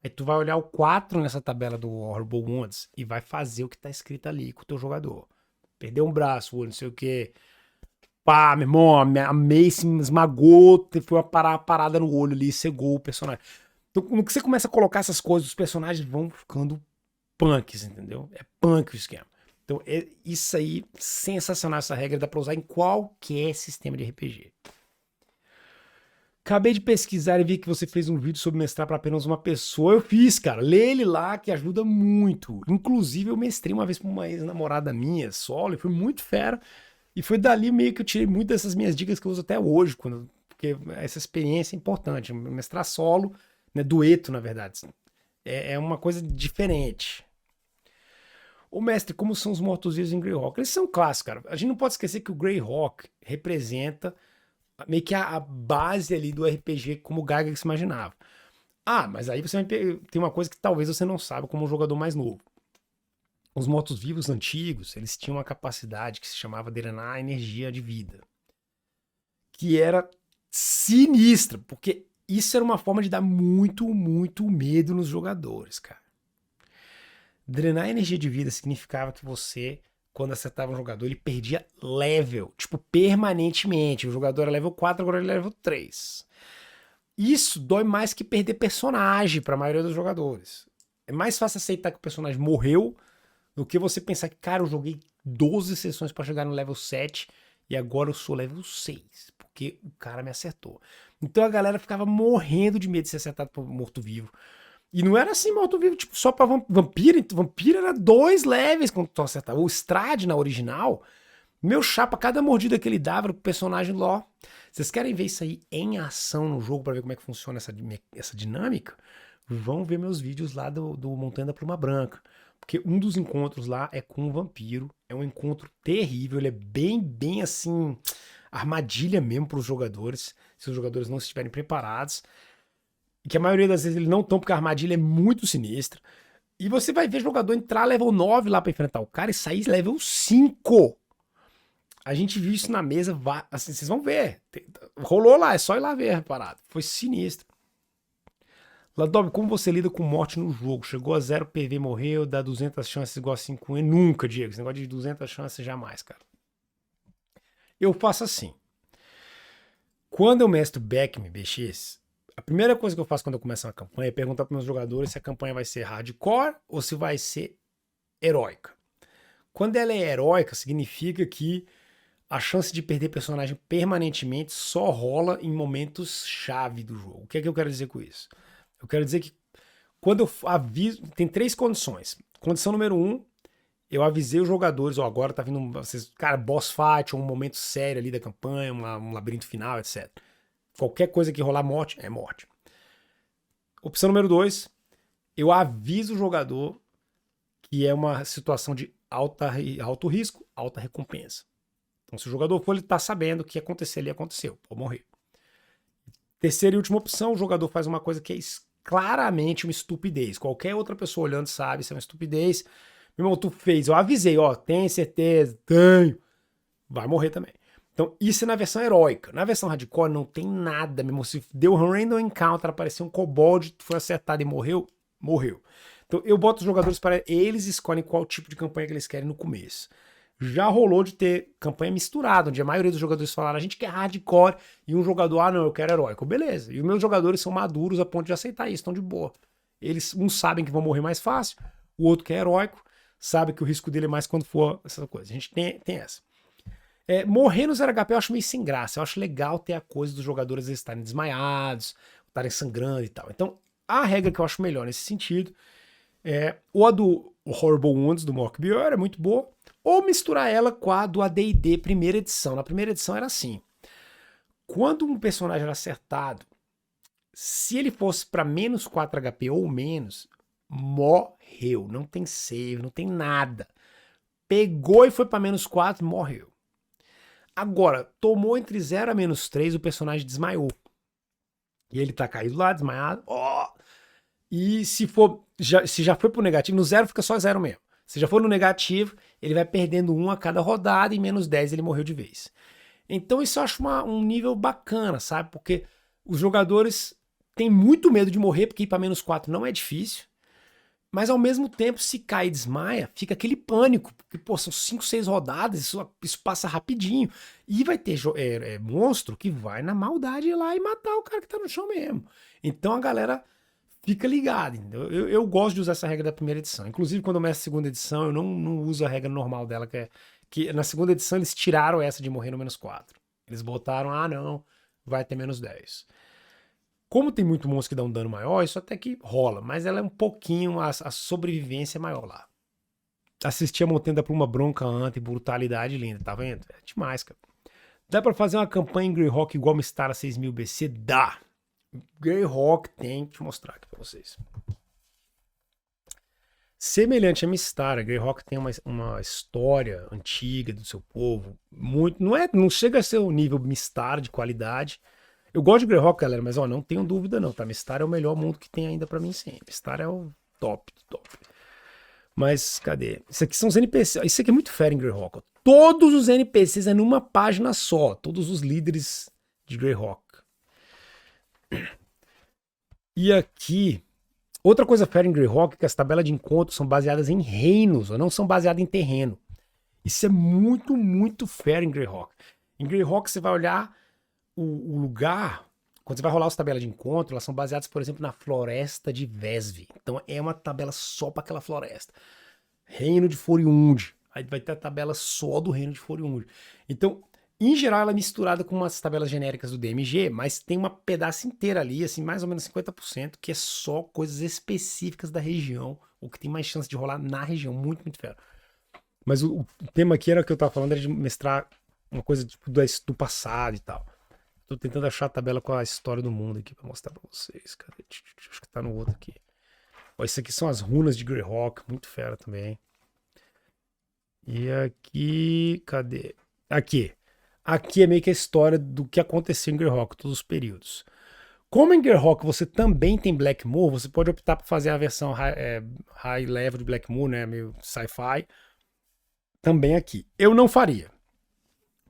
Aí tu vai olhar o 4 nessa tabela do Horrible Wounds e vai fazer o que tá escrito ali com o teu jogador. Perdeu um braço, não sei o que. Pá, meu irmão, a Mace me esmagou, foi uma parada no olho ali, cegou o personagem. Então, no que você começa a colocar essas coisas, os personagens vão ficando punks, entendeu? É punk o esquema. Então, é isso aí, sensacional essa regra, dá pra usar em qualquer sistema de RPG. Acabei de pesquisar e vi que você fez um vídeo sobre mestrar para apenas uma pessoa. Eu fiz, cara. Lê ele lá, que ajuda muito. Inclusive, eu mestrei uma vez pra uma ex-namorada minha, solo, e foi muito fera. E foi dali meio que eu tirei muitas dessas minhas dicas que eu uso até hoje, porque essa experiência é importante. Mestrar solo, né, dueto, na verdade. É uma coisa diferente. Ô mestre, como são os mortos-vivos em Greyhawk? Eles são clássicos, cara. A gente não pode esquecer que o Greyhawk representa meio que a base ali do RPG como o Gygax imaginava. Ah, mas aí você tem uma coisa que talvez você não saiba como um jogador mais novo. Os mortos-vivos antigos, eles tinham uma capacidade que se chamava drenar energia de vida. Que era sinistra, porque isso era uma forma de dar muito, muito medo nos jogadores, cara. Drenar energia de vida significava que você, quando acertava um jogador, ele perdia level, tipo, permanentemente. O jogador era level 4, agora ele é level 3. Isso dói mais que perder personagem para a maioria dos jogadores. É mais fácil aceitar que o personagem morreu do que você pensar que, cara, eu joguei 12 sessões para chegar no level 7 e agora eu sou level 6, porque o cara me acertou. Então a galera ficava morrendo de medo de ser acertado por morto-vivo. E não era assim morto-vivo, tipo, só pra vampiro. Vampiro era 2 levels quando tu acertava. O Strade, na original, meu chapa, cada mordida que ele dava era pro personagem ló. Vocês querem ver isso aí em ação no jogo pra ver como é que funciona essa dinâmica? Vão ver meus vídeos lá do Montanha da Pluma Branca. Porque um dos encontros lá é com um vampiro. É um encontro terrível. Ele é bem assim, armadilha mesmo pros jogadores. Se os jogadores não estiverem preparados. Que a maioria das vezes eles não estão, porque a armadilha é muito sinistra. E você vai ver jogador entrar level 9 lá pra enfrentar o cara e sair level 5. A gente viu isso na mesa, assim, vocês vão ver. Rolou lá, é só ir lá ver, parado. Foi sinistro. Ladob, como você lida com morte no jogo? Chegou a 0 PV, morreu, dá 200 chances igual a 5 Nunca, Diego. Esse negócio de 200 chances, jamais, cara. Eu faço assim. Quando eu mestro Beckme BX, a primeira coisa que eu faço quando eu começo uma campanha é perguntar para meus jogadores se a campanha vai ser hardcore ou se vai ser heróica. Quando ela é heróica, significa que a chance de perder personagem permanentemente só rola em momentos chave do jogo. O que é que eu quero dizer com isso? Eu quero dizer que quando eu aviso, tem 3 condições. Condição número 1, eu avisei os jogadores, ó, agora tá vindo cara, boss fight ou um momento sério ali da campanha, um labirinto final, etc. Qualquer coisa que rolar morte, é morte. Opção número 2, eu aviso o jogador que é uma situação de alto risco, alta recompensa. Então, se o jogador for, ele tá sabendo que acontecer ali, aconteceu, pode morrer. Terceira e última opção, o jogador faz uma coisa que é claramente uma estupidez. Qualquer outra pessoa olhando sabe, isso é uma estupidez. Meu irmão, tu fez, eu avisei, ó, tem certeza? Tenho. Vai morrer também. Então, isso é na versão heróica. Na versão hardcore não tem nada, mesmo. Se deu um random encounter, apareceu um kobold, foi acertado e morreu, morreu. Então, eu boto os jogadores para eles escolhem qual tipo de campanha que eles querem no começo. Já rolou de ter campanha misturada, onde a maioria dos jogadores falaram, a gente quer hardcore, e um jogador, não, eu quero heróico. Beleza. E os meus jogadores são maduros a ponto de aceitar isso, estão de boa. Eles, uns sabem que vão morrer mais fácil, o outro que é heróico, sabe que o risco dele é mais quando for essa coisa. A gente tem essa. Morrer no 0HP eu acho meio sem graça. Eu acho legal ter a coisa dos jogadores estarem desmaiados, estarem sangrando e tal. Então, a regra que eu acho melhor nesse sentido ou a do Horrible Wounds, do Mork Bior, é muito boa, ou misturar ela com a do AD&D primeira edição. Na primeira edição era assim. Quando um personagem era acertado, se ele fosse para menos 4 HP ou menos, morreu. Não tem save, não tem nada. Pegou e foi para menos 4, morreu. Agora, tomou entre 0 a menos 3, o personagem desmaiou. E ele tá caído lá, desmaiado. E se já foi pro negativo, no 0 fica só 0 mesmo. Se já for no negativo, ele vai perdendo 1 a cada rodada e menos 10 ele morreu de vez. Então isso eu acho um nível bacana, sabe? Porque os jogadores têm muito medo de morrer, porque ir pra menos 4 não é difícil. Mas ao mesmo tempo, se cai e desmaia, fica aquele pânico. Porque, pô, são 5, 6 rodadas, isso passa rapidinho. E vai ter monstro que vai na maldade ir lá e matar o cara que tá no chão mesmo. Então a galera fica ligada. Eu gosto de usar essa regra da primeira edição. Inclusive, quando eu meço a segunda edição, eu não uso a regra normal dela, que na segunda edição eles tiraram essa de morrer no menos 4. Eles botaram, não, vai ter menos 10. Como tem muito monstro que dá um dano maior, isso até que rola, mas ela é um pouquinho, a sobrevivência é maior lá. Assisti a Montanha da Pluma Bronca antes, brutalidade linda, tá vendo? É demais, cara. Dá pra fazer uma campanha em Greyhawk igual Mistara 6000 BC? Dá. Greyhawk tem, deixa eu mostrar aqui pra vocês. Semelhante a Mistara, Greyhawk tem uma história antiga do seu povo, muito, não chega a ser o nível Mistara de qualidade. Eu gosto de Greyhawk, galera, mas não tenho dúvida não, tá? Mistara é o melhor mundo que tem ainda pra mim sempre. Mistara é o top. Mas cadê? Isso aqui são os NPCs. Isso aqui é muito fera em Greyhawk. Todos os NPCs é numa página só. Todos os líderes de Greyhawk. E aqui, outra coisa fera em Greyhawk é que as tabelas de encontro são baseadas em reinos, ou não são baseadas em terreno. Isso é muito, muito fera em Greyhawk. Em Greyhawk você vai olhar o lugar, quando você vai rolar as tabelas de encontro, elas são baseadas, por exemplo, na floresta de Vesve. Então é uma tabela só para aquela floresta. Reino de Foriund. Aí vai ter a tabela só do reino de Foriund. Então, em geral, ela é misturada com umas tabelas genéricas do DMG, mas tem uma pedaço inteira ali, assim, mais ou menos 50%, que é só coisas específicas da região, o que tem mais chance de rolar na região. Muito, muito fera. Mas o tema aqui era que eu tava falando, era de mestrar uma coisa tipo, do passado e tal. Tô tentando achar a tabela com a história do mundo aqui pra mostrar pra vocês. Cadê? Acho que tá no outro aqui. Ó, isso aqui são as runas de Greyhawk, muito fera também. E aqui, cadê? Aqui. Aqui é meio que a história do que aconteceu em Greyhawk, todos os períodos. Como em Greyhawk você também tem Blackmoor, você pode optar por fazer a versão high level de Blackmoor, né, meio sci-fi, também aqui. Eu não faria.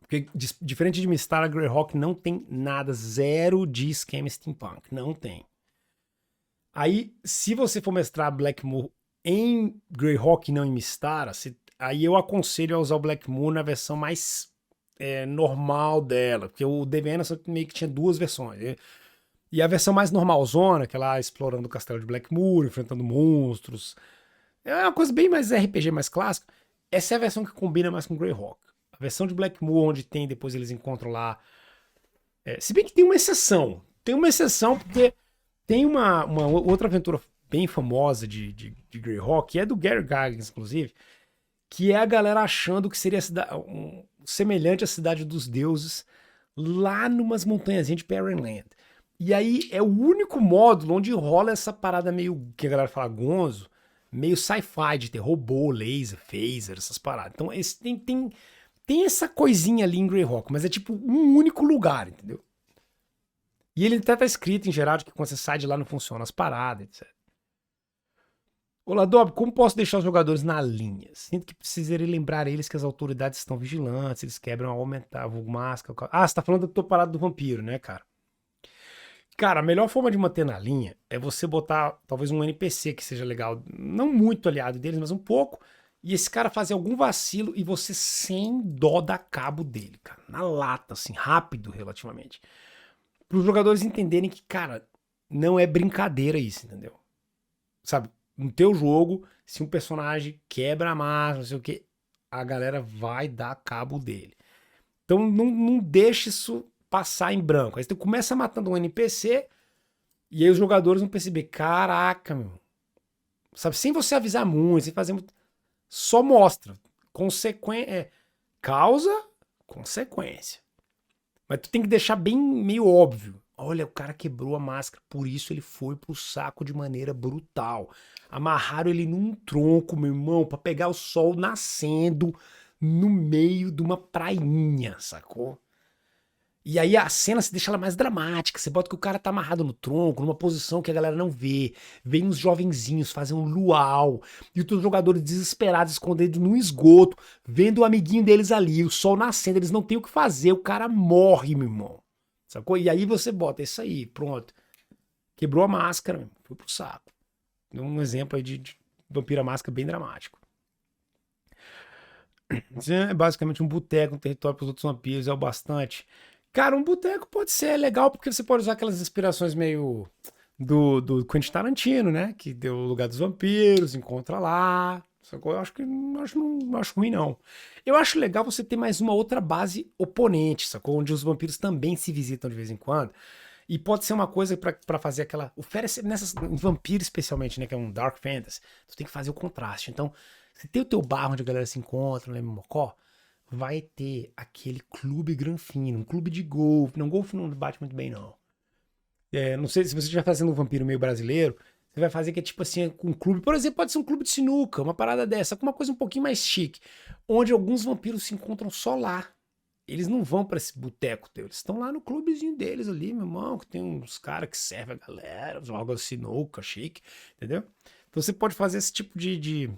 Porque, diferente de Mistara, Greyhawk não tem nada, zero de esquema steampunk. Não tem. Aí, se você for mestrar Blackmoor em Greyhawk e não em Mistara, aí eu aconselho a usar o Blackmoor na versão mais normal dela. Porque o DVN meio que tinha 2 versões. E a versão mais normalzona, que é lá explorando o castelo de Blackmoor, enfrentando monstros. É uma coisa bem mais RPG, mais clássica. Essa é a versão que combina mais com Greyhawk. A versão de Blackmoor, onde tem, depois eles encontram lá. Se bem que tem uma exceção. Tem uma exceção porque tem uma outra aventura bem famosa de Greyhawk, que é do Gary Gygax, inclusive, que é a galera achando que seria semelhante à Cidade dos Deuses, lá numas montanhazinhas de Perrenland. E aí é o único módulo onde rola essa parada meio, que a galera fala gonzo, meio sci-fi, de ter robô, laser, phaser, essas paradas. Então tem essa coisinha ali em Greyhawk, mas é tipo um único lugar, entendeu? E ele até tá escrito em geral de que quando você sai de lá não funciona as paradas, etc. Olá, Dob, como posso deixar os jogadores na linha? Sinto que precisarei lembrar eles que as autoridades estão vigilantes, eles quebram ao aumentar o máscara. Ah, você tá falando que eu tô parado do vampiro, né, cara? Cara, a melhor forma de manter na linha é você botar talvez um NPC que seja legal, não muito aliado deles, mas um pouco, e esse cara fazer algum vacilo e você sem dó dar cabo dele, cara. Na lata, assim, rápido relativamente. Para os jogadores entenderem que, cara, não é brincadeira isso, entendeu? Sabe, no teu jogo, se um personagem quebra a massa, não sei o que, a galera vai dar cabo dele. Então não deixe isso passar em branco. Aí você começa matando um NPC e aí os jogadores vão perceber, caraca, meu. Sabe, sem você avisar muito, sem fazer muito, só mostra. Causa, consequência. Mas tu tem que deixar bem meio óbvio. Olha, o cara quebrou a máscara, por isso ele foi pro saco de maneira brutal. Amarraram ele num tronco, meu irmão, pra pegar o sol nascendo no meio de uma prainha, sacou? E aí a cena se deixa ela mais dramática. Você bota que o cara tá amarrado no tronco, numa posição que a galera não vê. Vem uns jovenzinhos fazem um luau. E os jogadores desesperados, escondidos num esgoto, vendo o amiguinho deles ali, o sol nascendo, eles não têm o que fazer, o cara morre, meu irmão. Sacou? E aí você bota isso aí, pronto. Quebrou a máscara, foi pro saco. Um exemplo aí de Vampira Máscara bem dramático. É basicamente um boteco, um território para os outros vampiros, é o bastante. Cara, um boteco pode ser legal porque você pode usar aquelas inspirações meio do Quentin Tarantino, né? Que deu o lugar dos vampiros, encontra lá. Sacou? Eu acho que não acho ruim, não. Eu acho legal você ter mais uma outra base oponente, sacou? Onde os vampiros também se visitam de vez em quando. E pode ser uma coisa pra fazer aquela. Oferece em vampiro especialmente, né? Que é um Dark Fantasy. Tu tem que fazer o contraste. Então, se tem o teu bar onde a galera se encontra, não lembra Mocó? Vai ter aquele clube granfino, um clube de golfe. Não, golfe não bate muito bem, não. Não sei se você estiver fazendo um vampiro meio brasileiro, você vai fazer que é tipo assim, um clube, por exemplo, pode ser um clube de sinuca, uma parada dessa, com uma coisa um pouquinho mais chique, onde alguns vampiros se encontram só lá. Eles não vão pra esse boteco teu, eles estão lá no clubezinho deles ali, meu irmão, que tem uns caras que servem a galera, jogam sinuca, chique, entendeu? Então você pode fazer esse tipo de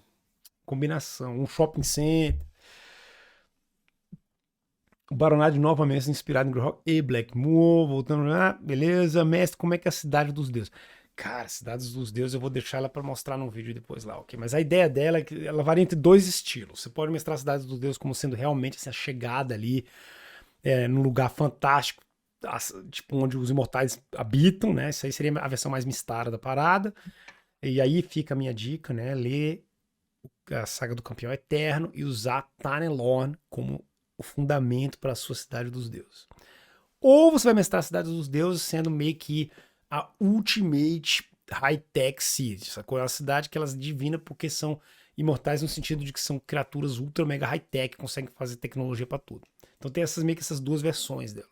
combinação, um shopping center. O Baronário novamente inspirado em Greyhawk e Blackmoor, voltando lá, beleza, mestre, como é que é a Cidade dos Deuses? Cara, Cidades dos Deuses eu vou deixar ela pra mostrar no vídeo depois lá, ok? Mas a ideia dela é que ela varia entre dois estilos. Você pode mostrar a Cidades dos Deuses como sendo realmente essa chegada ali, num lugar fantástico, tipo onde os imortais habitam, né? Isso aí seria a versão mais mistada da parada. E aí fica a minha dica, né? Ler a Saga do Campeão Eterno e usar Tanelorn como o fundamento para a sua Cidade dos Deuses. Ou você vai mestrar a Cidade dos Deuses sendo meio que a ultimate high-tech city, sacou? É uma cidade que elas divina porque são imortais no sentido de que são criaturas ultra mega high-tech, que conseguem fazer tecnologia para tudo. Então tem meio que essas duas versões delas.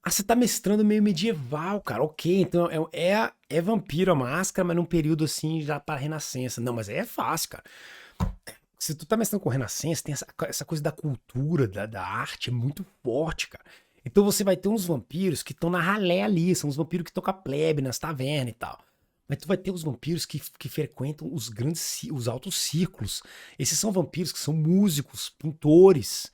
Ah, você tá mestrando meio medieval, cara. Ok, então é Vampiro a Máscara, mas num período assim já para Renascença. Não, mas aí é fácil, cara. Se tu tá mestrando com Renascença, tem essa coisa da cultura, da arte, é muito forte, cara. Então você vai ter uns vampiros que estão na ralé ali, são os vampiros que estão com a plebe nas tavernas e tal. Mas tu vai ter os vampiros que frequentam os altos círculos. Esses são vampiros que são músicos, pintores,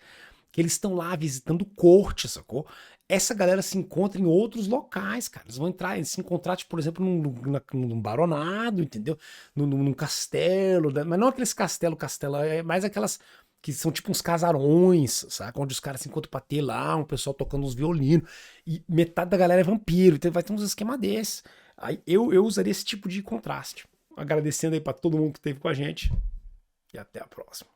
que eles estão lá visitando corte, sacou? Essa galera se encontra em outros locais, cara. Eles vão eles se encontrar, tipo, por exemplo, num baronado, entendeu? Num castelo, mas não aqueles castelo, é mais aquelas que são tipo uns casarões, sabe? Onde os caras se encontram pra ter lá, um pessoal tocando uns violinos, e metade da galera é vampiro, então vai ter uns esquemas desses. Aí eu usaria esse tipo de contraste. Agradecendo aí pra todo mundo que esteve com a gente, e até a próxima.